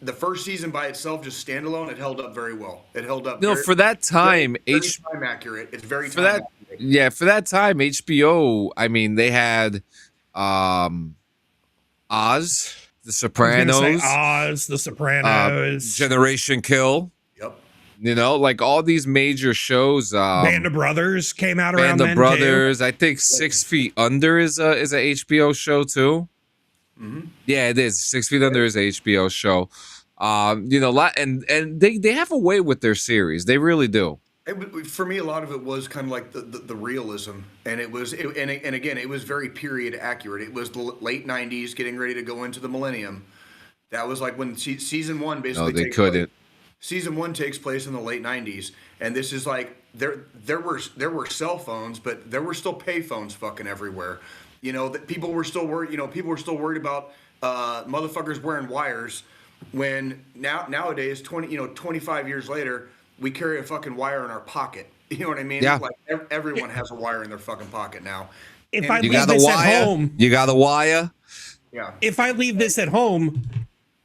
the first season by itself, just standalone, it held up very well. It held up. For that time, very time accurate. It's very time accurate. Yeah, for that time, HBO. I mean, they had Oz, The Sopranos, The Sopranos, Generation Kill. Yep. Like all these major shows. Band of Brothers came out around then. Band of Brothers. Too. I think 6 Feet Under is a HBO show too. Mm-hmm. Yeah, it is. 6 Feet Under is a HBO show. And they have a way with their series. They really do. For me, a lot of it was kind of like the realism, and it was very period accurate. It was the late '90s, getting ready to go into the millennium. That was like when season 1 basically. No, they couldn't. Season 1 takes place in the late '90s, and this is like there were cell phones, but there were still pay phones fucking everywhere. You know, that people were still worried. You know, people were still worried about motherfuckers wearing wires. When nowadays, 25 years later, we carry a fucking wire in our pocket. You know what I mean? Yeah. Like everyone has a wire in their fucking pocket now. If And- I You leave got a this at wire? home, You got a wire? Yeah. if I leave this at home,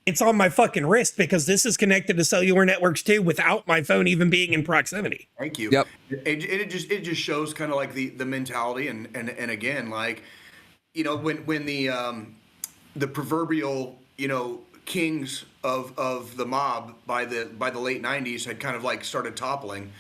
it's on my fucking wrist because this is connected to cellular networks too, without my phone even being in proximity. Thank you. Yep. It just shows kind of like the mentality and again, like, you know, when the proverbial, you know, kings of the mob by the late 90s had kind of like started toppling,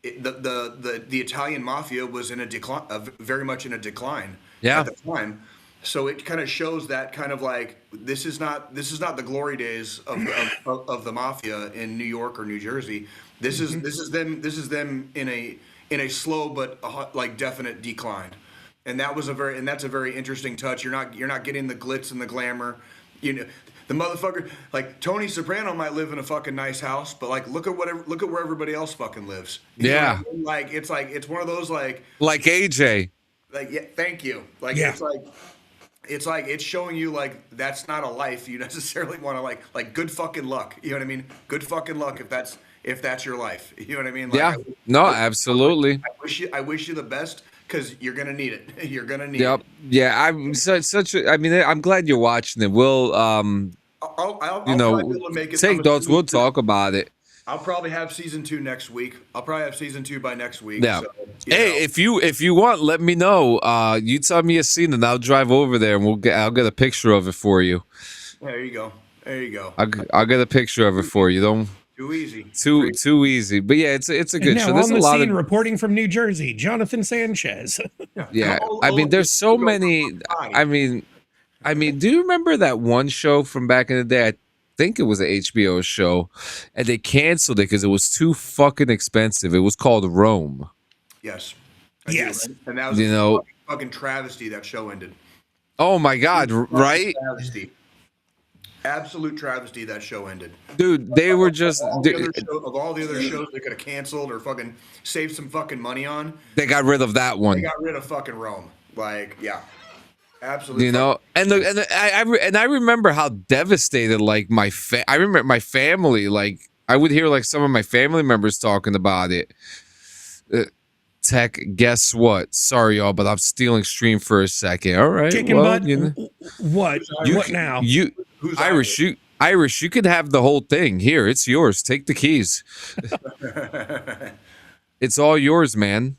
the Italian mafia was in a decline, very much in a decline at the time. So it kind of shows that kind of like this is not the glory days of the mafia in New York or New Jersey. This is them in a slow but like definite decline. And that's a very interesting touch. You're not getting the glitz and the glamour. You know, the motherfucker, like Tony Soprano might live in a fucking nice house, but like look at where everybody else fucking lives. You know what I mean? Like it's one of those like AJ. like, yeah, thank you. Like it's showing you like that's not a life you necessarily want to like good fucking luck. You know what I mean? Good fucking luck if that's your life. You know what I mean? Like, Yeah. No, absolutely. I wish you the best because you're gonna need it. You're gonna need it. Yeah, I'm I'm glad you're watching it. We'll I'll you know, probably be able to make it. take notes. We'll talk about it. I'll probably have season 2 next week. I'll probably have season 2 by next week. Yeah. So, Hey, if you want, let me know. You tell me a scene and I'll drive over there and I'll get a picture of it for you. there you go. There you go. I'll get a picture of it for you. Don't Too easy. too easy. But yeah, it's a good And show. now There's on a the lot scene, of reporting from New Jersey, Jonathan Sanchez. yeah. I mean, there's so many. I mean, do you remember that one show from back in the day? I think it was an HBO show, and they canceled it because it was too fucking expensive. It was called Rome. Yes. Yes. And that was You know, fucking travesty that show ended. oh my god, right? Travesty. Absolute travesty that show ended. Dude, they were just Of all the other shows they could have canceled or fucking saved some fucking money on, they got rid of that they one. got rid of fucking Rome. Like, yeah. Absolutely. You know, and I remember how devastated like I remember my family, like I would hear like some of my family members talking about it. Tech, guess what? Sorry, y'all, but I'm stealing stream for a second. All right, Chicken well, butt. you know, What? You- What now? Who's Irish, you could have the whole thing. Here, it's yours. Take the keys. It's all yours, man.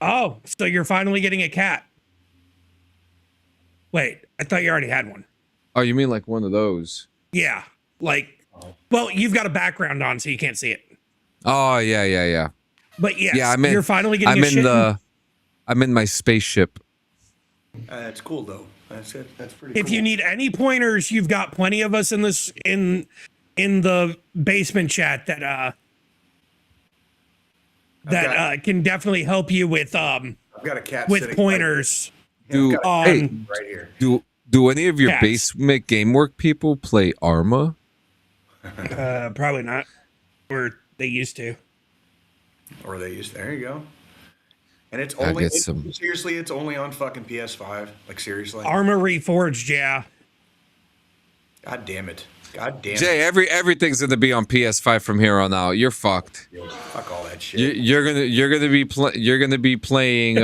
Oh, so you're finally getting a cat. Wait, I thought you already had one. Oh, you mean like one of those? Yeah. Like, well, you've got a background on, so you can't see it. Oh, yeah. But yes, Yeah, you're finally getting I'm a in shit. I'm in my spaceship. That's cool though. That's it. That's pretty If cool. you need any pointers, you've got plenty of us in this in the basement chat that can definitely help you with I've got a cat with sitting pointers. Do on hey, right here. do any of your Cats. basement game work people play Arma? Probably not. Or they used to. Or they use. There you go. And it's I'll only get some. seriously, it's only on fucking PS5. Like seriously. Armor Reforged, yeah. God damn it. God damn Jay, everything's gonna be on PS5 from here on out. You're fucked. it. Fuck all that shit. You're gonna be playing.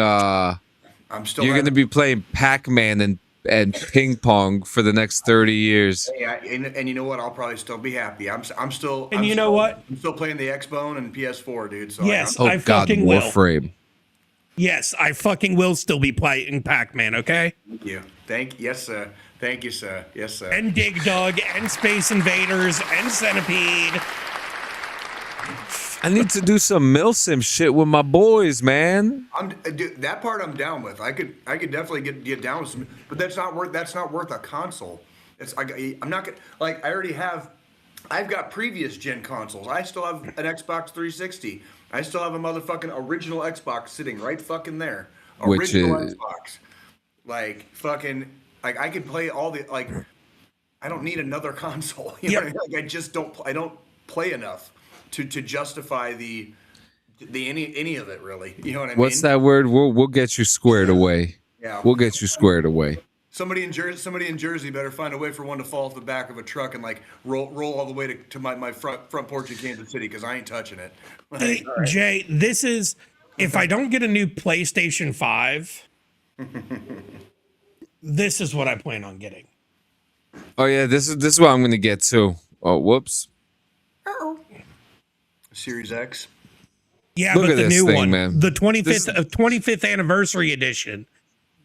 I'm still. You're gonna be playing Pac-Man and ping pong for the next 30 years. And you know what? I'll probably still be happy. I'm still. And you know what? I'm still playing the Xbone and PS4, dude. So Yes. Oh I God, fucking will. Warframe. Yes, I fucking will still be playing Pac-Man, okay? Thank you. Yes, sir. Thank you, sir. Yes, sir. And Dig Dug, and Space Invaders, and Centipede. I need to do some milsim shit with my boys, man. Dude, that part I'm down with. I could definitely get down with some, but that's not worth a console. I'm not gonna like. I already have. I've got previous gen consoles. I still have an Xbox 360. I still have a motherfucking original Xbox sitting right fucking there. Which Original is- Xbox. Like fucking. Like I could play all the like. I don't need another console. You know what I mean? Like I just don't. I don't play enough to justify the any of it really. You know what I mean? What's that word? We'll get you squared away. Yeah. We'll get you squared away. Somebody in Jersey better find a way for one to fall off the back of a truck and like roll all the way to my front porch in Kansas City because I ain't touching it. Like, Hey, all right. Jay, this is if I don't get a new PlayStation 5, this is what I plan on getting. Oh yeah, this is what I'm gonna get too. Oh, whoops. Series X. Yeah, Look but at the this new thing, one, man. the 25th This is- 25th anniversary edition.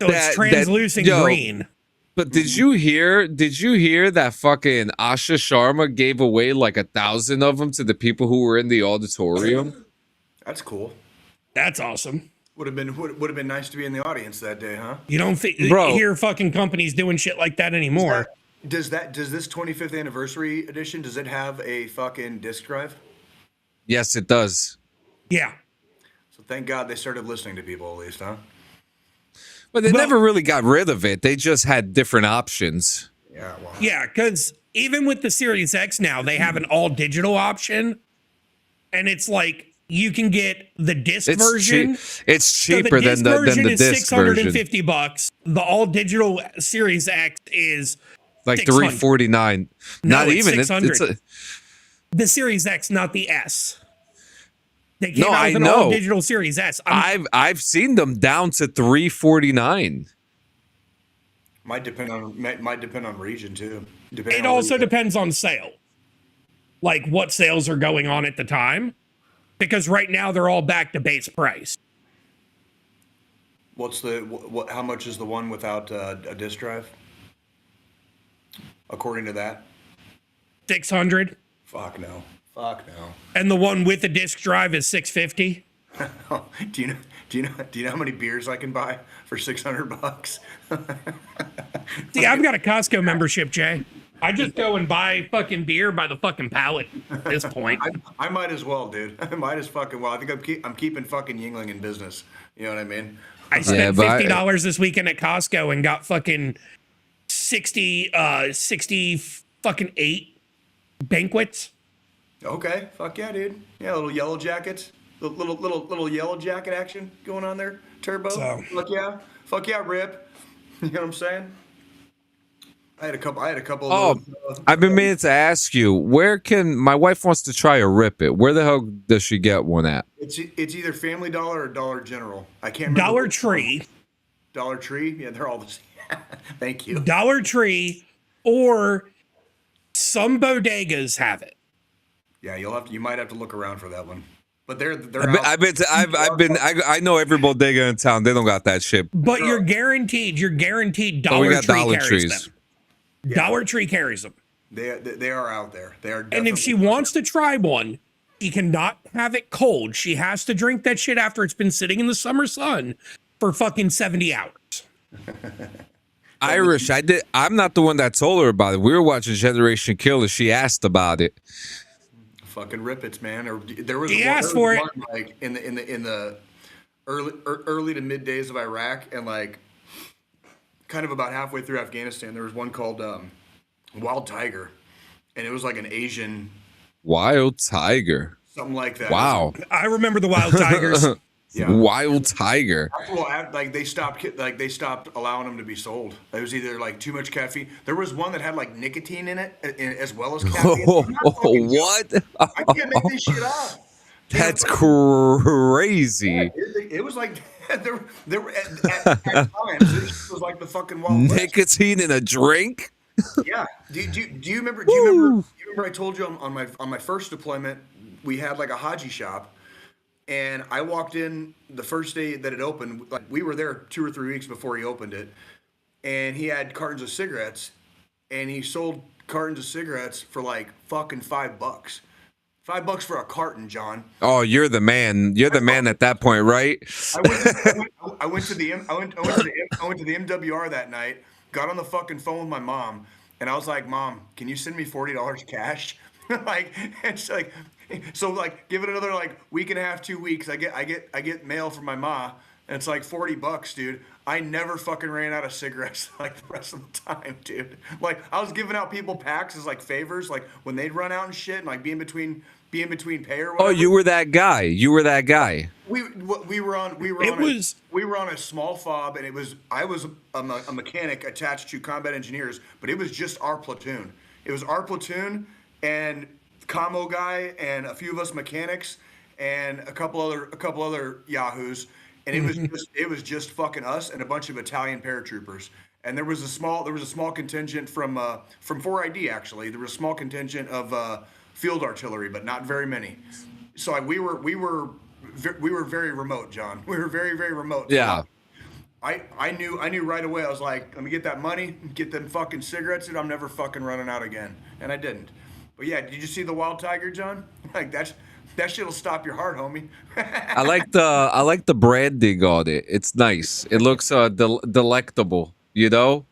So it's That- translucent yo, green. But did you hear that fucking Asha Sharma gave away like 1,000 of them to the people who were in the auditorium? That's cool. That's awesome. Would have been nice to be in the audience that day, huh? You don't Bro. hear fucking companies doing shit like that anymore. Does this 25th anniversary edition, does it have a fucking disc drive? Yes, it does. Yeah. So thank God they started listening to people at least, huh? But they Well- never really got rid of it. They just had different options. Yeah, well. Yeah, because even with the Series X now, they have an all digital option. And it's like you can get the disc It's version. It's So cheaper than disc the version is disc version. $650. The all digital Series X is Like 600. $349. No, Not it's even. 600. The Series X, not the S. They came No, out I with an know. all digital Series S. I've seen them down to $349. Might depend on region too. It also depends on sale, like what sales are going on at the time, because right now they're all back to base price. How much is the one without a disc drive? According to that, 600, fuck no. and the one with the disc drive is 650. Do you know how many beers I can buy for $600? See, I've got a Costco membership, Jay. I just go and buy fucking beer by the fucking pallet at this point. I might as well, dude. I might as fucking well. I think I'm keeping fucking Yingling in business. You know what I mean? I spent but $50 this weekend at Costco and got fucking 60 fucking 8 banquets. Okay, fuck yeah, dude. Yeah, little yellow jackets, little yellow jacket action going on there. Turbo. So- Fuck yeah, Rip. You know what I'm saying? I had a couple. Oh, of those, I've been meaning to ask you, where can my wife wants to try a Rip It? Where the hell does she get one at? It's either Family Dollar or Dollar General. I can't remember. Dollar which one. Tree. Dollar Tree. Yeah, they're all the same. Thank you. Dollar Tree, or some bodegas have it. Yeah, you might have to look around for that one. But they're I know every bodega in town. They don't got that shit. But you're guaranteed Oh, we Dollar got Tree Dollar carries Trees. them. Dollar Tree carries them. They are out there. They are. And Definitely, if she wants to try one, she cannot have it cold. She has to drink that shit after it's been sitting in the summer sun for fucking 70 hours. Irish, I'm not the one that told her about it. We were watching Generation Kill and she asked about it. fucking Rip-Its, man. Or there was He one, asked there was for it. one, like in the early to mid days of Iraq, and like kind of about halfway through Afghanistan, there was one called Wild Tiger, and it was like an Asian, Wild Tiger. something like that. Wow. I remember the Wild Tigers. Yeah. Wild Tiger. Well, like they stopped allowing them to be sold. It was either like too much caffeine. There was one that had like nicotine in it as well as caffeine. I'm not fucking What? joking. I can't make this shit up. That's crazy. It was like there were at times this was like the fucking Wild West. Nicotine in a drink? Yeah. Do you remember? Do you remember? I told you on my first deployment, we had like a Haji shop, and I walked in the first day that it opened. Like we were there 2 or 3 weeks before he opened it, and he had cartons of cigarettes, and he sold cartons of cigarettes for like fucking $5. $5 for a carton, John. Oh, you're the man. You're the man at that point, right? I went to the MWR that night. Got on the fucking phone with my mom, and I was like, "Mom, can you send me $40 cash?" Like, it's like, so like, give it another like week and a half, 2 weeks. I get mail from my ma, and it's like $40, dude. I never fucking ran out of cigarettes like the rest of the time, dude. Like I was giving out people packs as like favors, like when they'd run out and shit, and like be in between pay or whatever. Oh, you were that guy. You were that guy. We were on a small fob, and I was a mechanic attached to combat engineers, but it was just our platoon. It was our platoon and commo guy and a few of us mechanics and a couple other yahoos, and it was just fucking us and a bunch of Italian paratroopers. And there was a small contingent from 4ID actually. There was a small contingent of field artillery, but not very many. So like, we were very remote, John. We were very, very remote. Yeah. I knew right away. I was like, let me get that money, get them fucking cigarettes, and I'm never fucking running out again. And I didn't. But yeah, did you see the wild tiger, John? Like that shit'll stop your heart, homie. I like the branding on it. It's nice. It looks delectable, you know?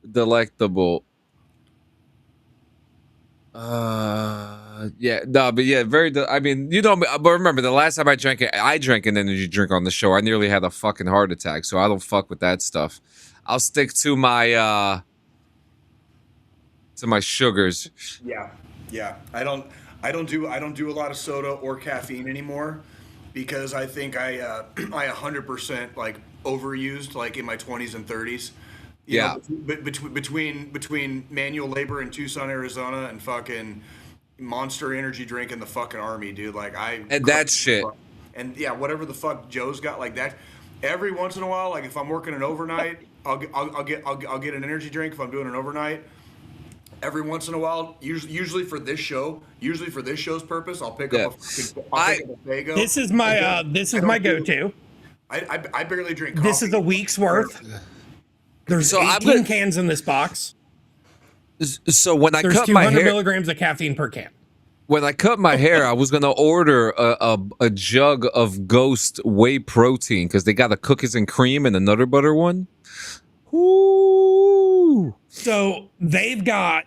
Delectable. Yeah, no, but yeah, I mean, you know, but remember the last time I drank an energy drink on the show, I nearly had a fucking heart attack, so I don't fuck with that stuff. I'll stick to my sugars. Yeah. I don't do a lot of soda or caffeine anymore because I think I 100% like overused like in my 20s and 30s. You know, between manual labor in Tucson, Arizona, and fucking Monster energy drink in the fucking army, dude. Like and that shit. And yeah, whatever the fuck Joe's got, like that. Every once in a while, like if I'm working an overnight, I'll get an energy drink if I'm doing an overnight. Every once in a while, usually for this show's purpose, I'll pick up a Fago. This is my go-to. I barely drink coffee. This is a week's worth. There's 18 cans in this box. So when I There's cut 200 my hair, milligrams of caffeine per can. when I cut my hair, I was gonna order a jug of Ghost whey protein because they got a cookies and cream and a Nutter Butter one. Ooh. So they've got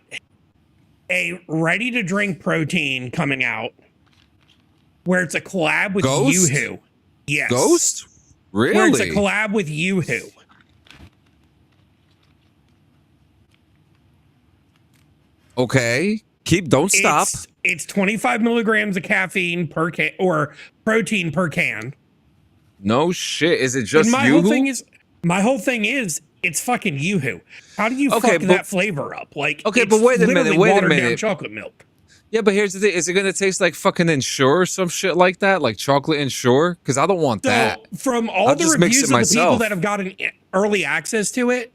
a ready-to-drink protein coming out where it's a collab with Ghost? Yoo-Hoo. Yes. Ghost? Really? Where it's a collab with Yoo-Hoo. Okay. Don't stop. It's 25 milligrams of caffeine per can or protein per can. No shit. Is it just And my Yoo-Hoo? whole thing is it's fucking Yoo-Hoo. How do you fuck that flavor up? Like, okay, it's but wait a minute. literally Wait a watered down minute. chocolate milk. Yeah, but here's the thing. Is it going to taste like fucking Ensure or some shit like that? Like chocolate Ensure? Because I don't want that. From all I'll the just mix reviews it of the people myself. that have gotten early access to it,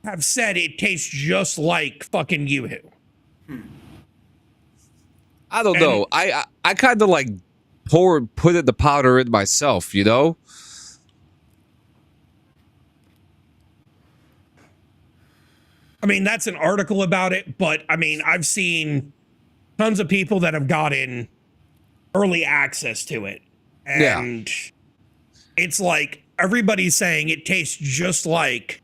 have said it tastes just like fucking Yoo-Hoo. I don't know. I kind of like put the powder in myself, you know? I mean, that's an article about it, but I mean, I've seen tons of people that have gotten early access to it. And it's like everybody's saying it tastes just like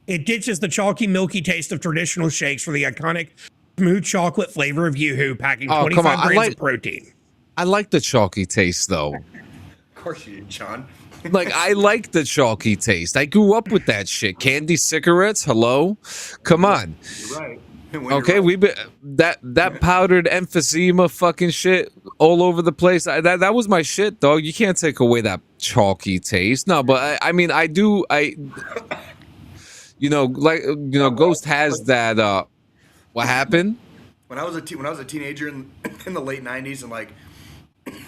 it ditches the chalky, milky taste of traditional shakes for the iconic smooth chocolate flavor of Yoo-Hoo, packing 25 grams of protein. I like the chalky taste, though. Of course you did, John. Like, I like the chalky taste. I grew up with that shit. Candy cigarettes, hello? Come on. You're right. Okay, we've been that powdered emphysema fucking shit all over the place. That was my shit, dog. You can't take away that chalky taste. No, but I mean, I do. Ghost has that. What happened? When I was a teenager in the late '90s and like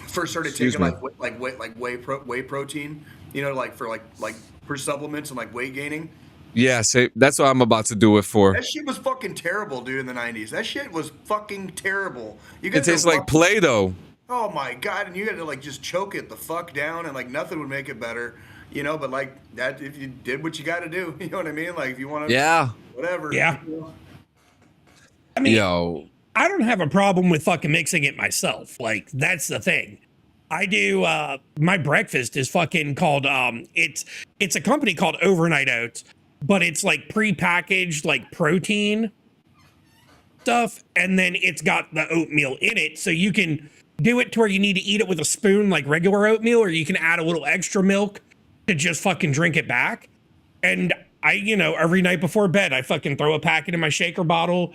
first started taking whey protein, you know, like for supplements and like weight gaining. Yeah, that's what I'm about to do it for. That shit was fucking terrible, dude, in the 90s. That shit was fucking terrible. It tastes like Play-Doh. Oh my God, and you had to like just choke it the fuck down and like nothing would make it better, you know, but like that, if you did what you got to do, you know what I mean? Like if you want to, whatever. Yeah. You know? I mean, I don't have a problem with fucking mixing it myself. Like, that's the thing. I do, my breakfast is fucking called, it's a company called Overnight Oats, but it's like pre-packaged like protein stuff. And then it's got the oatmeal in it. So you can do it to where you need to eat it with a spoon like regular oatmeal, or you can add a little extra milk to just fucking drink it back. And I, every night before bed, I fucking throw a packet in my shaker bottle,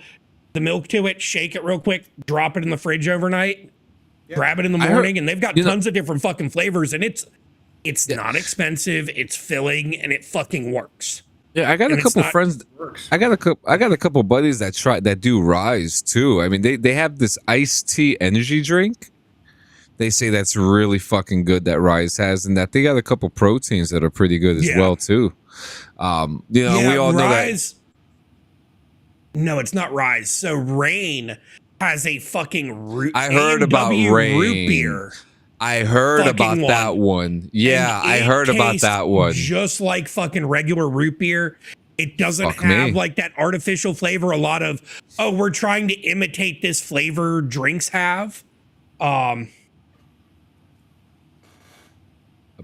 the milk to it, shake it real quick, drop it in the fridge overnight, grab it in the morning, and they've got tons of different fucking flavors, and it's not expensive, it's filling, and it fucking works. Yeah, I got a couple friends. I got a couple buddies that do Rise too. I mean, they have this iced tea energy drink. They say that's really fucking good that Rise has, and that they got a couple proteins that are pretty good as well too. We all know that. No, it's not Rise. So Rain has a fucking root. I heard about Rain. Root beer. I heard about that one. Yeah, I heard about that one. Just like fucking regular root beer. It doesn't have like that artificial flavor. A lot of, we're trying to imitate this flavor drinks have. A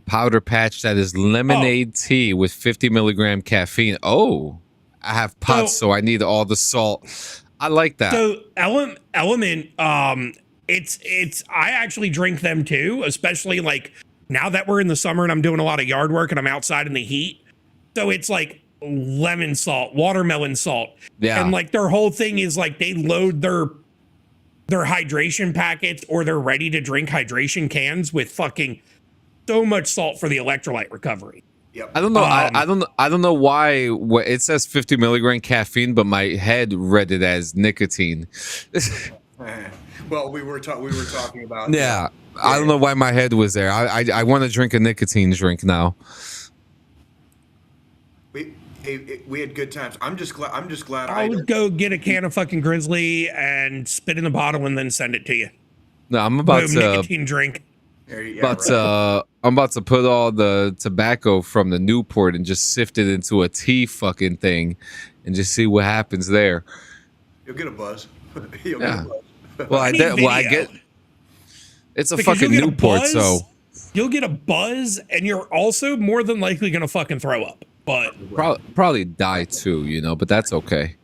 powder patch that is lemonade tea with 50 milligram caffeine. Oh, I have POTS, so I need all the salt. I like that. So Element, it's I actually drink them too, especially like now that we're in the summer and I'm doing a lot of yard work and I'm outside in the heat. So it's like lemon salt, watermelon salt. Yeah. And like their whole thing is like they load their hydration packets or their ready to drink hydration cans with fucking so much salt for the electrolyte recovery. Yep. I don't know. I don't know why it says 50 milligram caffeine, but my head read it as nicotine. Well, we were talking about. Yeah, I don't know why my head was there. I want to drink a nicotine drink now. We had good times. I'm just glad. I would go get a can of fucking Grizzly and spit in the bottle and then send it to you. No, I'm about to nicotine drink. I'm about to put all the tobacco from the Newport and just sift it into a tea fucking thing, and just see what happens there. You'll get a buzz. You'll get a buzz. Well, I get. It's a fucking Newport, so you'll get a buzz, and you're also more than likely gonna fucking throw up. But probably die too, but that's okay.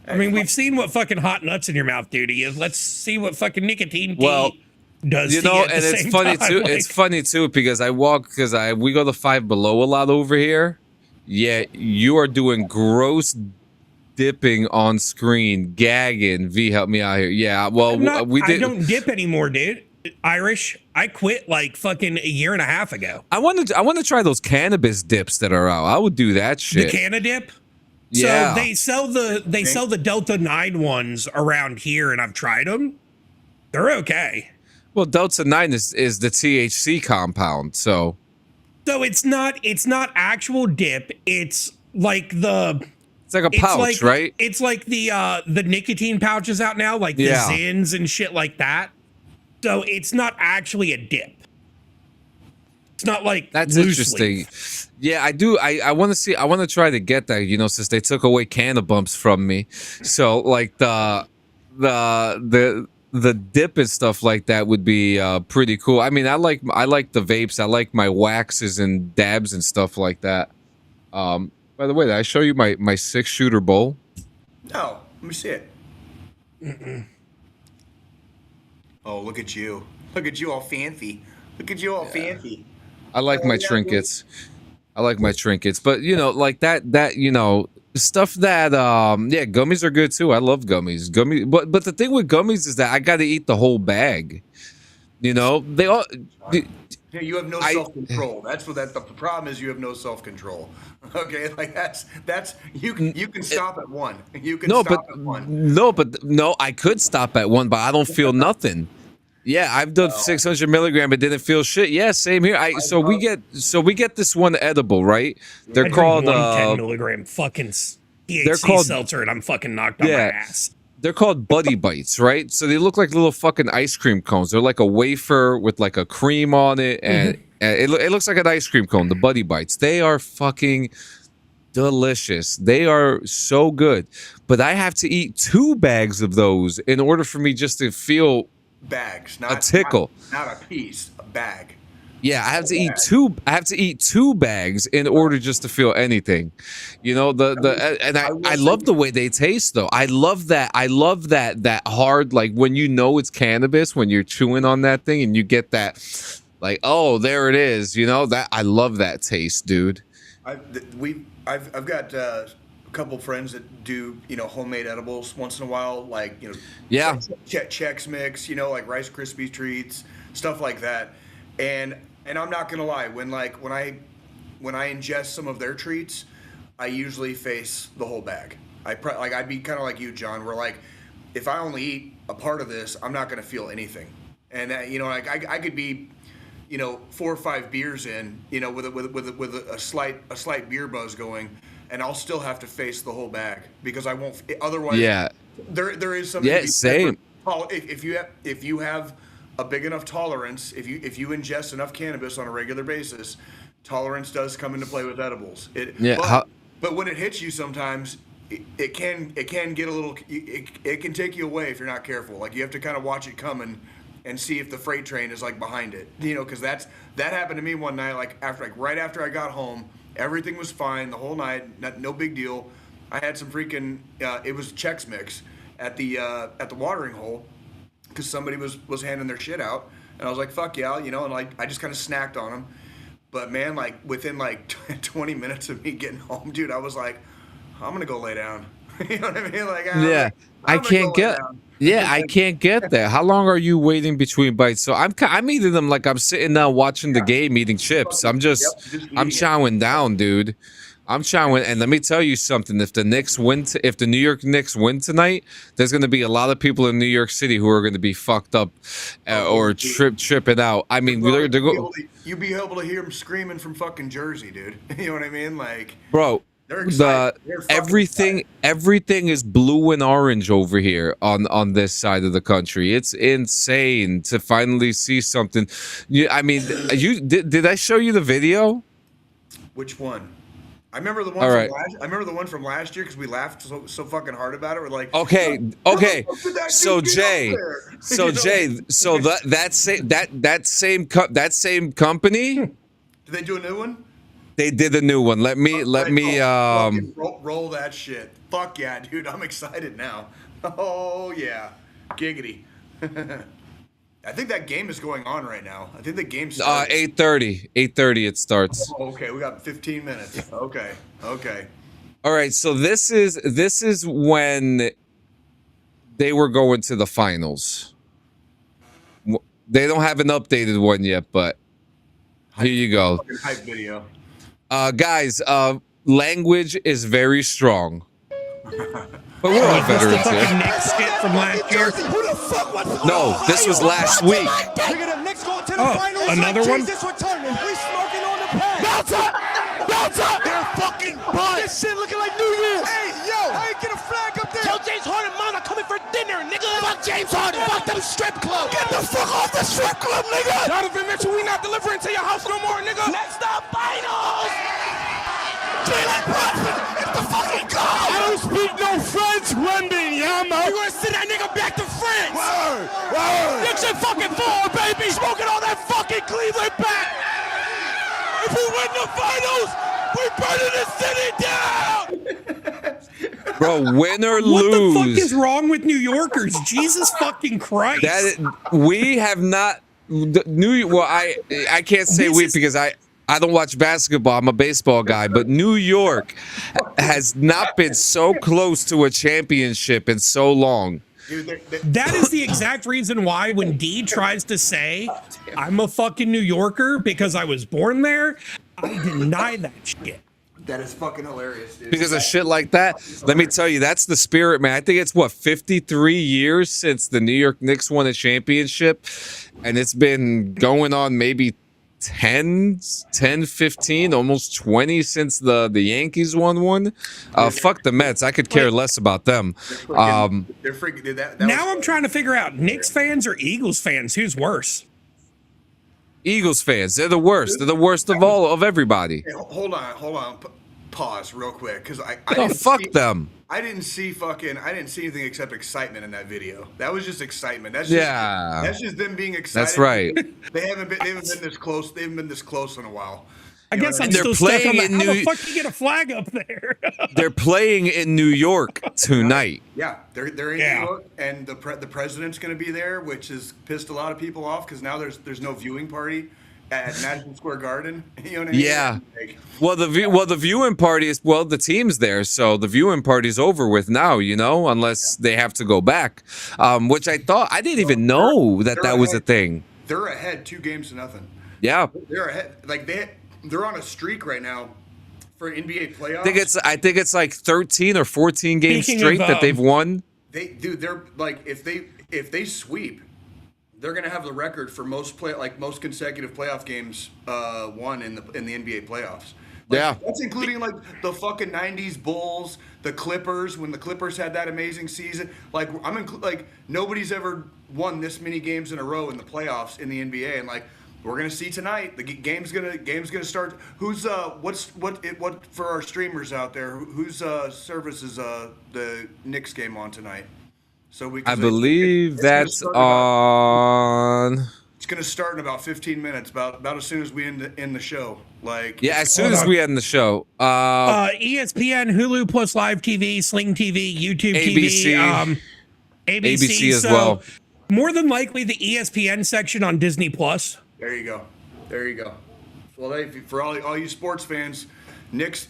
I mean, we've seen what fucking hot nuts in your mouth do to you. Let's see what fucking nicotine tea does. And it's funny too. Like, it's funny too because we go to Five Below a lot over here. Yeah, you are doing gross dipping on screen, gagging. V, help me out here. Yeah, well, I don't dip anymore, dude. Irish. I quit like fucking a year and a half ago. I want to try those cannabis dips that are out. I would do that shit. The canna dip. Yeah. So they sell the Delta 9 ones around here, and I've tried them. They're okay. Well, Delta 9 is the THC compound, so it's not actual dip. It's like it's like a pouch, right? It's like the nicotine pouches out now, like the Zins and shit like that. So it's not actually a dip. It's not like that's interesting. Yeah, I do. I want to see. I want to try to get that. Since they took away Canna Bumps from me, so like the dip and stuff like that would be pretty cool. I mean, I like the vapes. I like my waxes and dabs and stuff like that. By the way, did I show you my 6-shooter bowl? No, let me see it. Mm-mm. Oh, look at you! Look at you all fancy! Look at you all fancy! I like my trinkets. I like my trinkets, but like that stuff that gummies are good too. I love gummies. But the thing with gummies is that I got to eat the whole bag. They all. Yeah, you have no self-control. That's what the problem is. You have no self-control. Okay, like that's you can stop at one. You can stop at one. No, I could stop at one, but I don't feel nothing. Yeah, I've done 600 milligram. It didn't feel shit. Yeah, same here. So we get this one edible, right? They're called 10 milligram fucking THC seltzer, and I'm fucking knocked on my ass. They're called Buddy Bites, right? So they look like little fucking ice cream cones. They're like a wafer with like a cream on it, and it looks like an ice cream cone. The Buddy Bites. They are fucking delicious. They are so good. But I have to eat 2 bags of those in order for me just to feel bags, a tickle, not a piece, a bag. Yeah, I have to eat two. I have to eat 2 bags in order just to feel anything. You know, and I love the way they taste though. I love that. I love that hard, like when you know it's cannabis when you're chewing on that thing and you get that, like, oh, there it is. You know that I love that taste, dude. I've got a couple friends that do homemade edibles once in a while, like Yeah. Chex Mix, like Rice Krispies treats, stuff like that, and I'm not gonna lie, when I ingest some of their treats, I usually face the whole bag. I'd be kind of like you, John, where like if I only eat a part of this, I'm not gonna feel anything, and like I could be 4 or 5 beers in, with a slight beer buzz going, and I'll still have to face the whole bag because I won't. Otherwise, yeah, there is something. Yeah, same. If you have a big enough tolerance, if you ingest enough cannabis on a regular basis, tolerance does come into play with edibles. But when it hits you, sometimes it can get a little. It can take you away if you're not careful. Like you have to kind of watch it coming and see if the freight train is like behind it. Because that happened to me one night. Right after I got home, everything was fine the whole night. No big deal. I had some freaking. It was Chex Mix at the watering hole, because somebody was handing their shit out, and I was like, fuck yeah, and I just kind of snacked on them. But man, like within 20 minutes of me getting home, dude, I was like, I'm gonna go lay down. You know what I mean? I can't get. Yeah, I can't get that. How long are you waiting between bites? So I'm eating them like I'm sitting now watching the game, eating chips. I'm chowing down, dude. I'm chowing, and let me tell you something. If the New York Knicks win tonight, there's going to be a lot of people in New York City who are going to be fucked up or tripping out. I mean, you'll be able to hear them screaming from fucking Jersey, dude. You know what I mean? Like, bro, everything is blue and orange over here on this side of the country. It's insane to finally see something. I mean, did I show you the video? Which one? I remember the one from last year because we laughed so fucking hard about it. We're like, okay. So Jay, that same company. Did they do a new one? They did a new one. Let me roll that shit. Fuck yeah, dude! I'm excited now. Oh yeah, giggity. I think that game is going on right now. I think the game starts. 8:30. 8:30 it starts. Oh, okay, we got 15 minutes. Okay. All right, so this is when they were going to the finals. They don't have an updated one yet, but here you go. Fucking hype video. Guys, language is very strong. But we're all veterans here. Next skit from last year. No, this was last week. Oh, another one? They're fucking butt. This shit looking like New Year's. Hey, yo, how you get a flag up there? Tell James Harden, Mom, I'm coming for dinner, nigga. Fuck James Harden. Fuck them strip club. Get the fuck off the strip club, nigga. Donovan Mitchell, we not delivering to your house no more, nigga. Next up, finals. Jalen Brunson, it's the fucking goal. I don't speak no French, Wendy, Yama. You gonna send that nigga back to France? Word. Get your fucking forward, baby. Smoking all that fucking Cleveland back. If we win the finals, we burning the city down. Bro, win or What lose. the fuck is wrong with New Yorkers? Jesus fucking Christ. We have not. I can't say because I don't watch basketball. I'm a baseball guy, but New York has not been so close to a championship in so long. That is the exact reason why when D tries to say I'm a fucking New Yorker because I was born there, I deny that shit. That is fucking hilarious, dude. Because of shit like that, let me tell you, that's the spirit, man. I think it's 53 years since the New York Knicks won a championship, and it's been going on maybe 10, 15, almost 20 since the Yankees won one. Fuck the Mets. I could care less about them. They're freaking. Dude, now I'm trying to figure out Knicks fans or Eagles fans. Who's worse? Eagles fans. They're the worst. They're the worst of all of everybody. Hey, hold on. pause real quick because I Oh, didn't fuck see, them. I didn't see anything except excitement in that video. That was just excitement. That's just them being excited. That's right. They haven't been this close. They haven't been this close in a while. I You know guess what I'm mean? still They're stuck on playing the, in how New- the fuck you get a flag up there? They're playing in New York tonight. Yeah, they're in Yeah. New York, and the president's going to be there, which has pissed a lot of people off because now there's no viewing party at Madison Square Garden. You know what I mean? Yeah. Like, Well, the viewing party is the team's there, so the viewing party's over with now. Unless they have to go back, which I didn't even know that was a thing. they're ahead 2-0. Yeah, They're ahead. Like they're on a streak right now for NBA playoffs. I think it's like 13 or 14 games Speaking straight of, that they've won. They're like if they sweep, they're gonna have the record for most consecutive playoff games won in the NBA playoffs. Yeah. That's including like the fucking '90s Bulls, the Clippers when the Clippers had that amazing season. Like nobody's ever won this many games in a row in the playoffs in the NBA, and like we're gonna see tonight. The game's gonna start. Who's what for our streamers out there? Whose service is the Knicks game on tonight? So I believe it's that's on. It's gonna start in about 15 minutes, about as soon as we end the show. Like Yeah, as soon as we end the show. ESPN, Hulu Plus Live TV, Sling TV, YouTube ABC. TV, ABC as so well. More than likely the ESPN section on Disney Plus. There you go. Well, for all you sports fans, Knicks,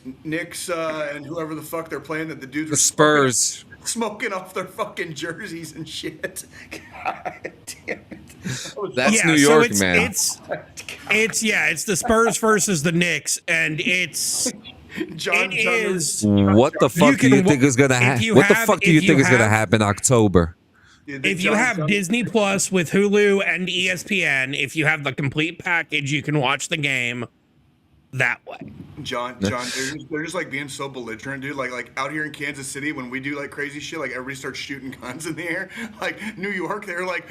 and whoever the fuck they're playing, that the dudes The are Spurs. smoking off their fucking jerseys and shit. God damn it. That's New York, it's, man. It's the Spurs versus the Knicks, and it's John is. What the fuck do can you think wa- is gonna if happen? you What the have- fuck do if you you think is gonna have- happen in October? If you have Disney Plus with Hulu and ESPN, if you have the complete package, you can watch the game that way. John, they're just like being so belligerent, dude. Like out here in Kansas City, when we do like crazy shit, like everybody starts shooting guns in the air. Like New York, they're like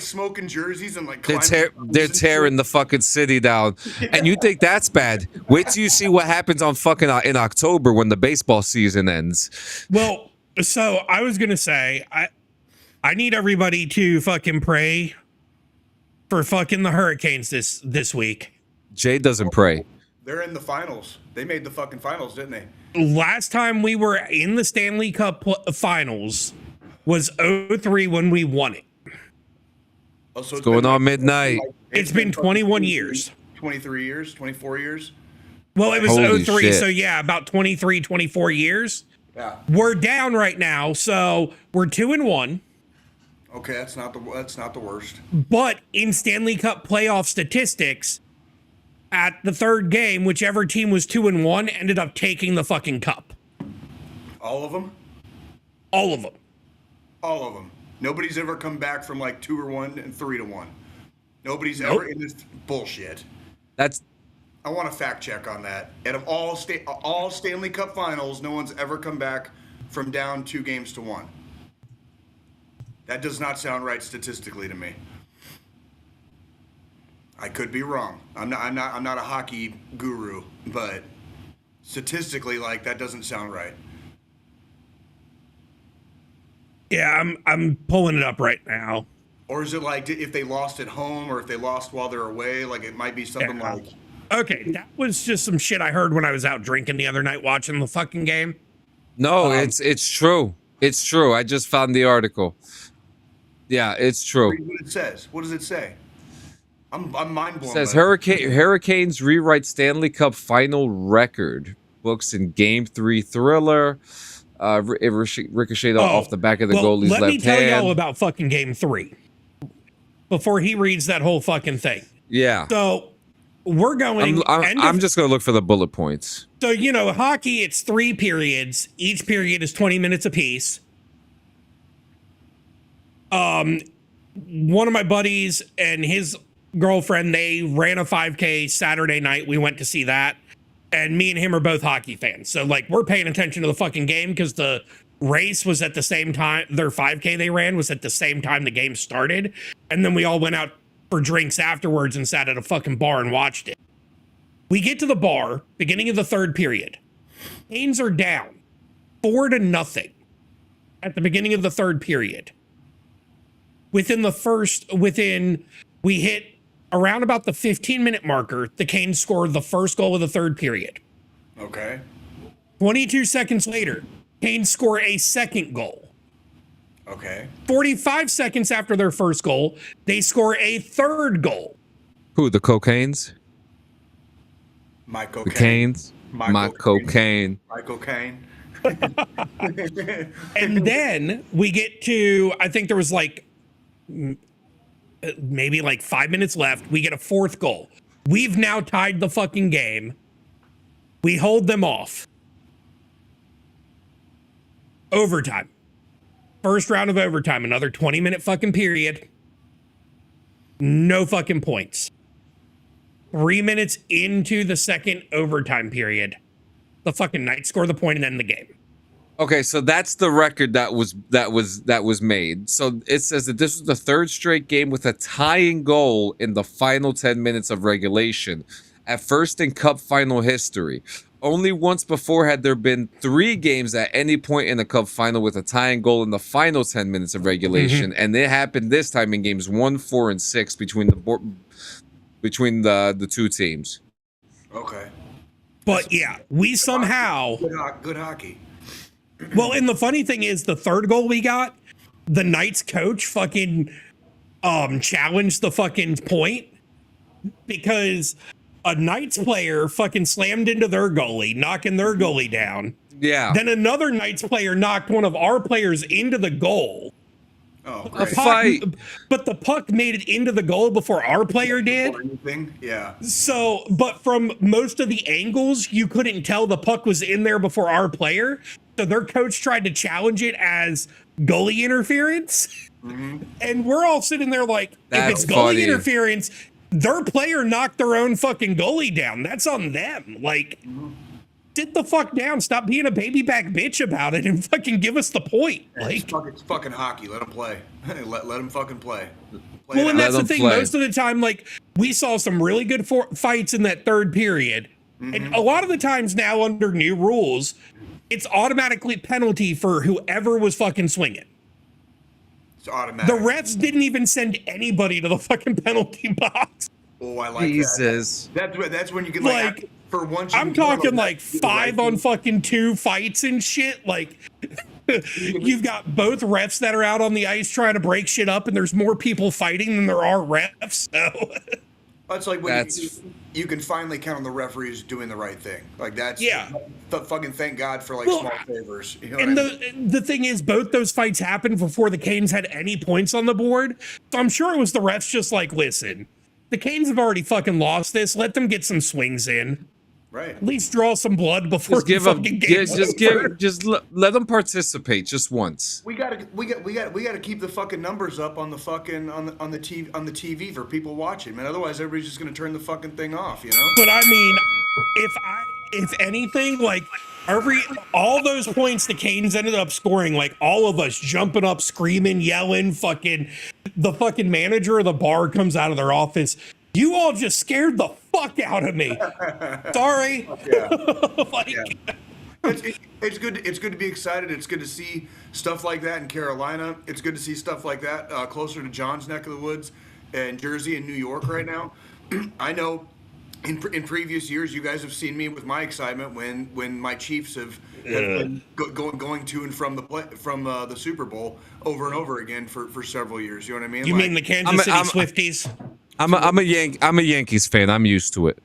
smoking jerseys and like They're tearing the fucking city down, and you think that's bad? Wait till you see what happens on fucking in October when the baseball season ends. Well, so I was gonna say I need everybody to fucking pray for fucking the Hurricanes this week. Jay doesn't pray. They're in the finals. They made the fucking finals, didn't they? Last time we were in the Stanley Cup finals was 2003 when we won it. Oh, so it's Going been on midnight. It's been 21 years. 23 years, 24 years. Well, it was Holy 2003, shit. so yeah, about 23, 24 years. Yeah. We're down right now, so we're 2-1. Okay, that's not the worst. But in Stanley Cup playoff statistics, at the third game, whichever team was 2-1 ended up taking the fucking cup. All of them? All of them. All of them. Nobody's ever come back from like 2-1 and 3-1. Nobody's ever in this bullshit. That's I want a fact check on that. Out of all Stanley Cup finals, no one's ever come back from down 2-1. That does not sound right statistically to me. I could be wrong. I'm not a hockey guru, but statistically, like that doesn't sound right. Yeah, I'm pulling it up right now. Or is it like if they lost at home or if they lost while they're away? Like it might be something Yeah. like. Okay, that was just some shit I heard when I was out drinking the other night watching the fucking game. no, it's true. It's true. I just found the article. Yeah, it's true. Read what it says. What does it say? I'm mind blown. It says by that. Hurricanes rewrite Stanley Cup final record. Books in Game 3 thriller. It ricocheted off the back of the goalie's let me left tell hand. y'all about fucking game 3 before he reads that whole fucking thing. Yeah. So we're going. I'm just going to look for the bullet points. So, hockey, it's 3 periods. Each period is 20 minutes apiece. One of my buddies and his girlfriend, they ran a 5K Saturday night. We went to see that. And me and him are both hockey fans. So, like, we're paying attention to the fucking game because the race was at the same time. Their 5K they ran was at the same time the game started. And then we all went out for drinks afterwards and sat at a fucking bar and watched it. We get to the bar, beginning of the third period. Canes are down 4-0 at the beginning of the third period. We hit around about the 15-minute marker, the Canes scored the first goal of the third period. Okay. 22 seconds later, Canes score a second goal. Okay. 45 seconds after their first goal, they score a third goal. Who, the Cocaines? My The cocaine. Canes? My cocaine. My cocaine. And then we get to, I think there was like maybe like 5 minutes left. We get a fourth goal. We've now tied the fucking game. We hold them off. Overtime. First round of overtime, another 20-minute fucking period. No fucking points. 3 minutes into the second overtime period, the fucking Knights score the point and end the game. Okay, so that's the record that was made. So it says that this was the third straight game with a tying goal in the final 10 minutes of regulation, at first in Cup final history. Only once before had there been 3 games at any point in the Cup final with a tying goal in the final 10 minutes of regulation, and it happened this time in games 1, 4, and 6 between the two teams. Okay. But yeah, we somehow Good hockey. Well, and the funny thing is, the third goal we got, the Knights coach fucking challenged the fucking point because a Knights player fucking slammed into their goalie, knocking their goalie down. Yeah. Then another Knights player knocked one of our players into the goal. Oh, A great. fight. But the puck made it into the goal before our player did. Or anything? Yeah. So, but from most of the angles, you couldn't tell the puck was in there before our player. So their coach tried to challenge it as goalie interference. And we're all sitting there like, That's if it's goalie funny. interference, their player knocked their own fucking goalie down. That's on them. Like, sit the fuck down. Stop being a baby back bitch about it and fucking give us the point. Like, It's fucking hockey. Let them play. let them fucking play. well, and that's the them thing. play. Most of the time, like, we saw some really good fights in that third period. And a lot of the times now, under new rules, it's automatically penalty for whoever was fucking swinging. It's automatic. The refs didn't even send anybody to the fucking penalty box. Oh, I like Jesus. that. That's when you can Like, for once. I'm talking like 5 on fucking 2 fights and shit. Like, you've got both refs that are out on the ice trying to break shit up, and there's more people fighting than there are refs. So, That's like when That's- you can finally count on the referees doing the right thing. Like that's fucking thank God for like Well, small favors. You know and what I mean? the thing is, both those fights happened before the Canes had any points on the board. So I'm sure it was the refs just like, listen, the Canes have already fucking lost this. Let them get some swings in. Right. At least draw some blood before Just give the them, fucking game's over. let them participate just once. We gotta keep the fucking numbers up on the fucking on the TV for people watching, man. Otherwise, everybody's just gonna turn the fucking thing off, you know. But I mean, if anything, like all those points the Canes ended up scoring, like all of us jumping up, screaming, yelling, fucking the fucking manager of the bar comes out of their office. You all just scared the fuck out of me. Sorry. Yeah. Like, Yeah. It's good. It's good to be excited. It's good to see stuff like that in Carolina. It's good to see stuff like that closer to John's neck of the woods, in Jersey and New York right now. I know in previous years you guys have seen me with my excitement when my Chiefs have been going to and from the Super Bowl over and over again for several years. You know what I mean? You mean the Kansas City Swifties? I'm a Yankees fan. I'm used to it.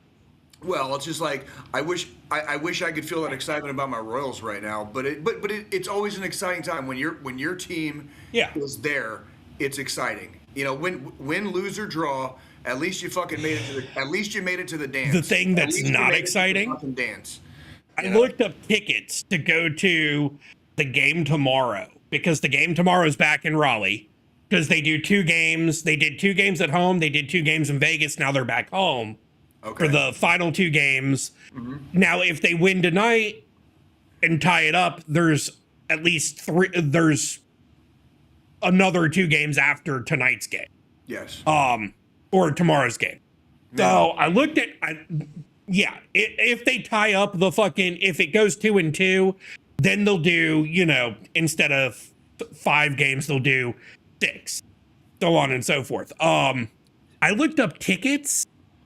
Well, it's just like I wish I could feel that excitement about my Royals right now, but it's always an exciting time when your team is there. It's exciting. You know, win, lose, or draw. At least you fucking made it to the dance. The thing that's not exciting. Dance. I looked up tickets to go to the game tomorrow because the game tomorrow is back in Raleigh because they do 2 games. They did 2 games at home. They did 2 games in Vegas. Now they're back home. Okay. For the final 2 games. Now, if they win tonight and tie it up, there's at least 3. There's another 2 games after tonight's game. Yes. Or tomorrow's game. So I looked at Yeah, if they tie up the fucking, if it goes 2-2, then they'll do, instead of 5 games, they'll do 6, so on and so forth. I looked up tickets.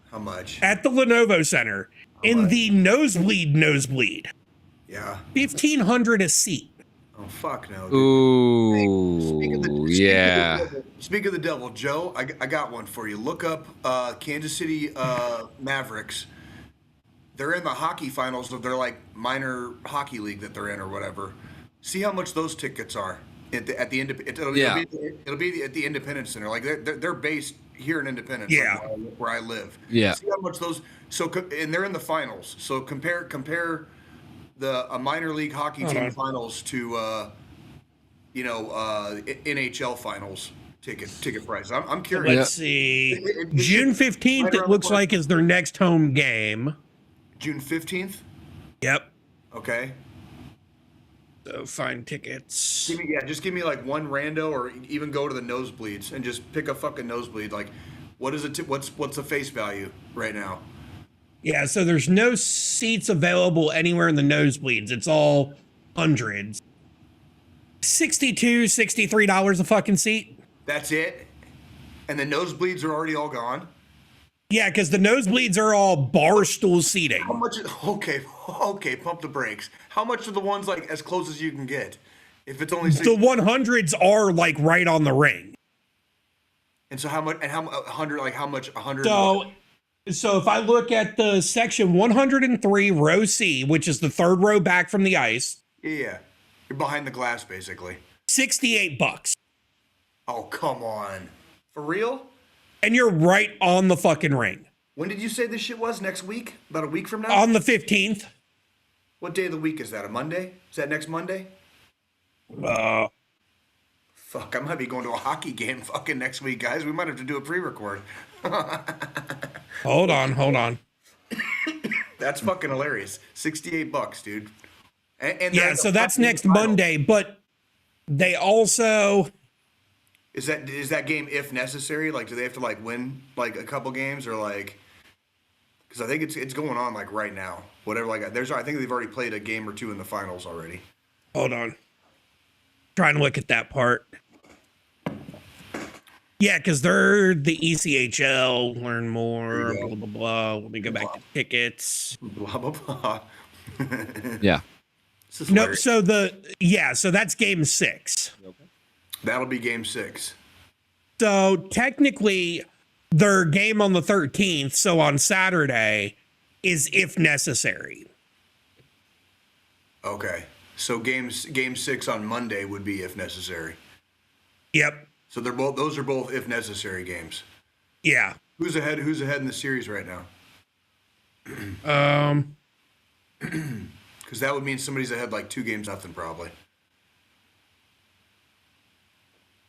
How much? At the Lenovo Center in the nosebleed. Yeah. 1,500 a seat. Oh fuck no. Dude. Ooh, yeah. Speak of the devil, Joe. I got one for you. Look up Kansas City Mavericks. They're in the hockey finals of their like minor hockey league that they're in or whatever. See how much those tickets are it'll be at the Independence Center. Like they're based here in Independence, yeah, like where I live. Yeah. See how much those. So and they're in the finals. So compare a minor league hockey team finals to NHL finals ticket price. I'm curious. Let's see. June 15th, it looks like, is their next home game. June 15th? Yep. Okay. So find tickets. Just give me like one rando, or even go to the nosebleeds and just pick a fucking nosebleed. Like, what is it? What's the face value right now? Yeah, so there's no seats available anywhere in the nosebleeds. It's all hundreds. $62, $63 a fucking seat. That's it? And the nosebleeds are already all gone? Yeah, because the nosebleeds are all bar stool seating. How much? Okay, pump the brakes. How much are the ones like as close as you can get? If it's only the 100s are like right on the ring. And so how much? And how 100? Like how much? 100. So if I look at the section 103, row C, which is the third row back from the ice. Yeah, you're behind the glass basically. $68. Oh come on, for real? And you're right on the fucking ring. When did you say this shit was? Next week? About a week from now? On the 15th. What day of the week is that? A Monday? Is that next Monday? Fuck, I might be going to a hockey game fucking next week, guys. We might have to do a pre-record. Hold on. That's fucking hilarious. $68, dude. And yeah, so that's next Monday, but they also... Is that game if necessary? Like, do they have to like win like a couple games or like? Because I think it's going on like right now. Whatever. Like, I think they've already played a game or two in the finals already. Hold on. Trying to look at that part. Yeah, because they're the ECHL. Learn more. Blah blah blah. Let me go back to tickets. Blah blah blah. Yeah. No. So that's game 6. Okay. That'll be game 6. So technically, their game on the 13th, so on Saturday, is if necessary. Okay. So game 6 on Monday would be if necessary. Yep. So those are both if necessary games. Yeah. Who's ahead in the series right now? Because that would mean somebody's ahead like 2-0 probably.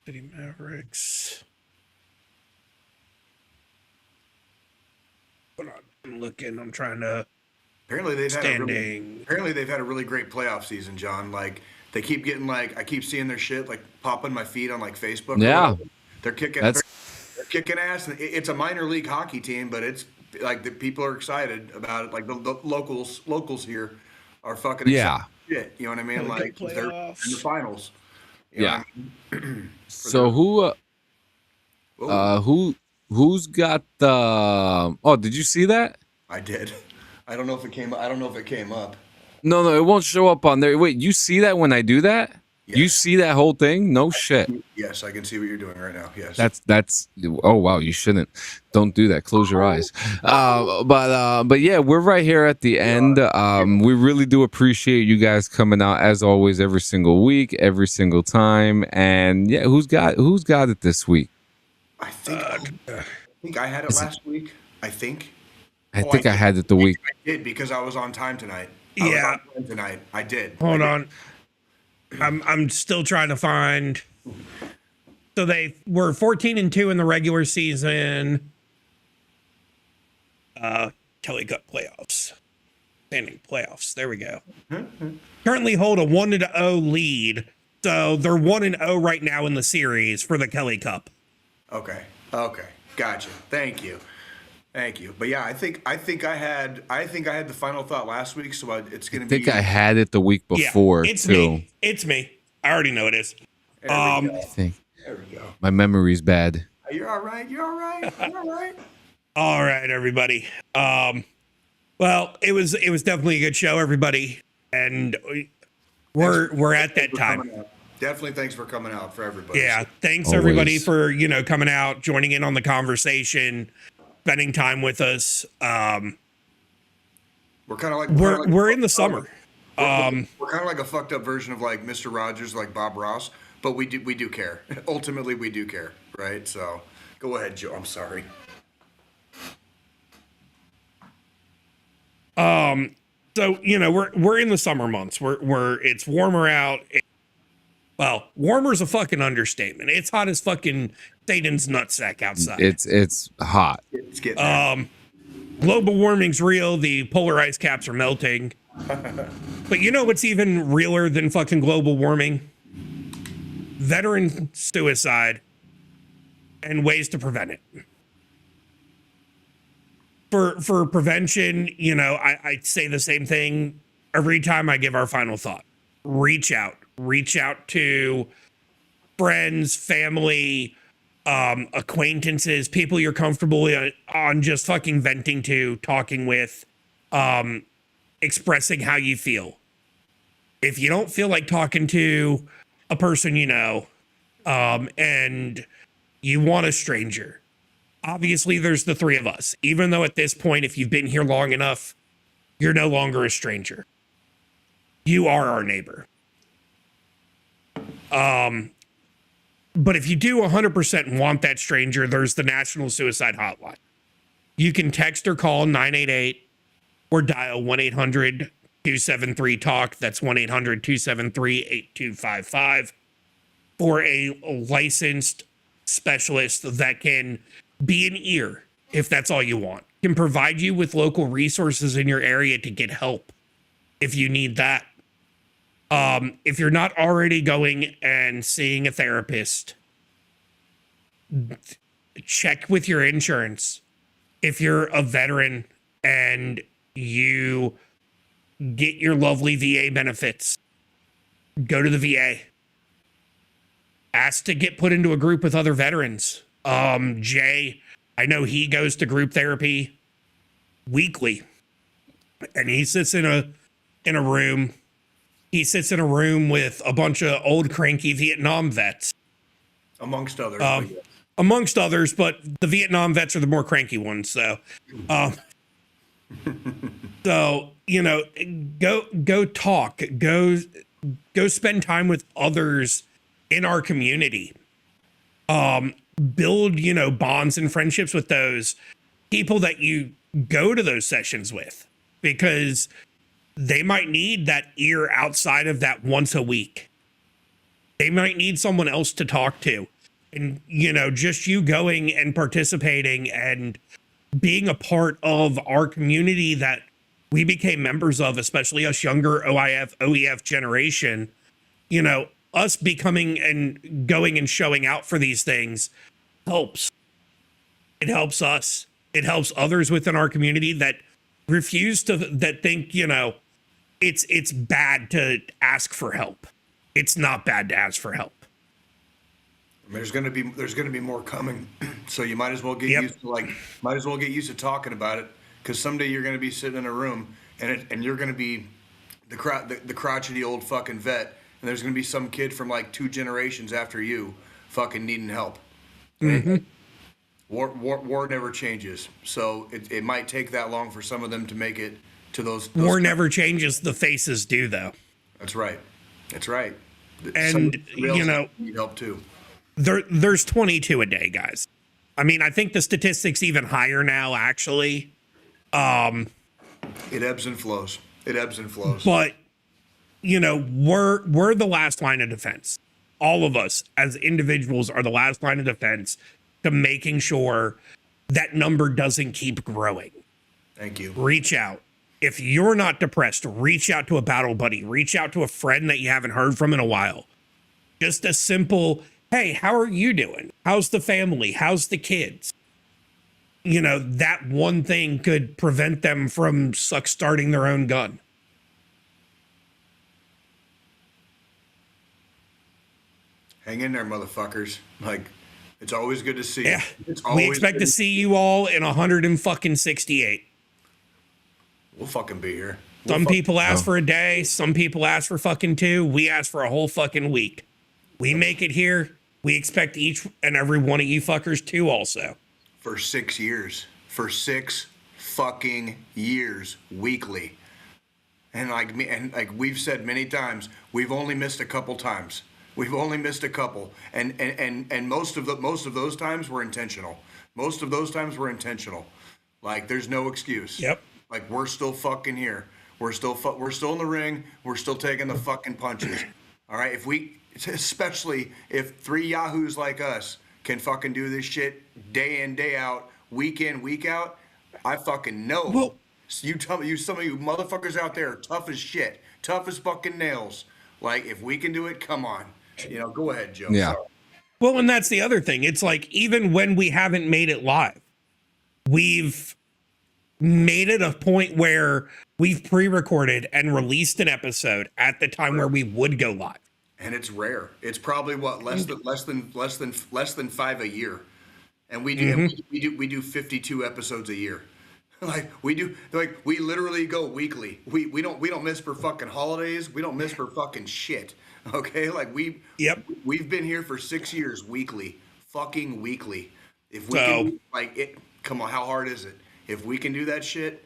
City Mavericks. Hold on. I'm looking. I'm trying to. Apparently they've had a really great playoff season, John. Like they keep getting like I keep seeing their shit like pop in my feed on like Facebook. Yeah, they're kicking ass. It's a minor league hockey team, but it's like the people are excited about it. Like the locals here are fucking excited. Shit, you know what I mean? Like they're in the finals. You know what I mean? So who's got the? Oh, did you see that? I did. I don't know if it came up. No, it won't show up on there. Wait, you see that when I do that? Yes. You see that whole thing? No shit. Yes, I can see what you're doing right now. Yes. That's. Oh wow, you shouldn't. Don't do that. Close your eyes. But yeah, we're right here at the end. We really do appreciate you guys coming out as always every single week, every single time. And yeah, who's got it this week? I think I had it last week. I think I had it the week. I did because I was on time tonight. I did. Hold on. I'm still trying to find. So they were 14-2 in the regular season. Kelly Cup playoffs. Standing playoffs. There we go. Currently hold a 1-0 lead. So they're 1-0 right now in the series for the Kelly Cup. Okay. Gotcha. Thank you. Thank you. But yeah, I think I had the final thought last week, so it's going to I be. think I had it the week before it's too. me. It's me. I already know it is. There we go. I think There we go. my memory's bad. You're all right. You're all right. You're all right. All right, everybody. Well, it was definitely a good show, everybody, and we're at that time. Definitely, thanks for coming out for everybody. Yeah, thanks Always. everybody for coming out, joining in on the conversation, spending time with us. We're kind of like We're in the summer. We're kind of like a fucked up version of like Mr. Rogers, like Bob Ross, but we do care. Ultimately, we do care, right? So, go ahead, Joe. I'm sorry. So we're in the summer months. It's warmer out. Well, warmer's a fucking understatement. It's hot as fucking Satan's nutsack outside. It's hot. It's getting there. Global warming's real. The polar ice caps are melting. But you know what's even realer than fucking global warming? Veteran suicide and ways to prevent it. For prevention, I say the same thing every time I give our final thought. Reach out to friends, family, acquaintances, people you're comfortable on just fucking venting to, talking with, expressing how you feel. If you don't feel like talking to a person and you want a stranger, obviously there's the three of us. Even though at this point, if you've been here long enough, you're no longer a stranger. You are our neighbor. But if you do 100% want that stranger, there's the National Suicide Hotline. You can text or call 988 or dial 1-800-273-TALK. That's 1-800-273-8255 for a licensed specialist that can be an ear, if that's all you want. Can provide you with local resources in your area to get help if you need that. If you're not already going and seeing a therapist, check with your insurance. If you're a veteran and you get your lovely VA benefits, go to the VA. Ask to get put into a group with other veterans. Jay, I know he goes to group therapy weekly, and he sits in a room. He sits in a room with a bunch of old cranky Vietnam vets. Amongst others. Amongst others, but the Vietnam vets are the more cranky ones. So, go talk, go spend time with others in our community. Build, bonds and friendships with those people that you go to those sessions with, because they might need that ear outside of that once a week. They might need someone else to talk to. And, just you going and participating and being a part of our community that we became members of, especially us younger OIF, OEF generation, us becoming and going and showing out for these things helps. It helps us. It helps others within our community that think, it's bad to ask for help. It's not bad to ask for help. There's gonna be more coming, so you might as well get used to talking about it, because someday you're gonna be sitting in a room and you're gonna be the crotchety old fucking vet, and there's gonna be some kid from like 2 generations after you fucking needing help. Mm-hmm. War never changes, so it might take that long for some of them to make it to those war never changes, the faces do, though. That's right. And need help too. There's 22 a day, guys. I mean, I think the statistics even higher now, actually. It ebbs and flows. But we're the last line of defense. All of us as individuals are the last line of defense to making sure that number doesn't keep growing. Thank you. Reach out. If you're not depressed, reach out to a battle buddy. Reach out to a friend that you haven't heard from in a while. Just a simple, hey, how are you doing? How's the family? How's the kids? that one thing could prevent them from starting their own gun. Hang in there, motherfuckers. Like, it's always good to see you. Yeah. It's We always expect good to see you all in 168. We'll fucking be here. Some people ask for a day. Some people ask for fucking 2. We ask for a whole fucking week. We make it here. We expect each and every one of you fuckers to also. For 6 years. For 6 fucking years, weekly. And like we've said many times, we've only missed a couple times. We've only missed a couple, and most of those times were intentional. Most of those times were intentional. Like, there's no excuse. Yep. Like, we're still fucking here. We're still in the ring. We're still taking the fucking punches. All right. Especially if 3 yahoos like us can fucking do this shit day in, day out, week in, week out, I fucking know. Well, You tell me, some of you motherfuckers out there are tough as shit, tough as fucking nails. Like, if we can do it, come on. Go ahead, Joe. Yeah. Sorry. well, and that's the other thing. It's like, even when we haven't made it live, we've made it a point where we've pre-recorded and released an episode at the time where we would go live. And it's rare. It's probably less than 5 a year, and we do 52 episodes a year. We literally go weekly. We don't miss for fucking holidays. We don't miss for fucking shit. Okay, we've been here for 6 years weekly, fucking weekly. If we can, come on, how hard is it? If we can do that shit,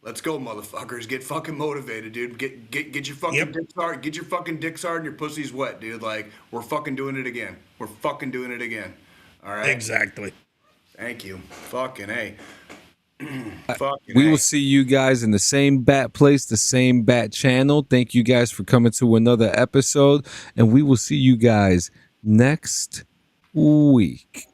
let's go, motherfuckers. Get fucking motivated, dude. Get your fucking dicks hard. Get your fucking dicks hard and your pussy's wet, dude. Like, we're fucking doing it again. We're fucking doing it again. All right. Exactly. Thank you. Fucking A. We will see you guys in the same bat place, the same bat channel. Thank you guys for coming to another episode, and we will see you guys next week.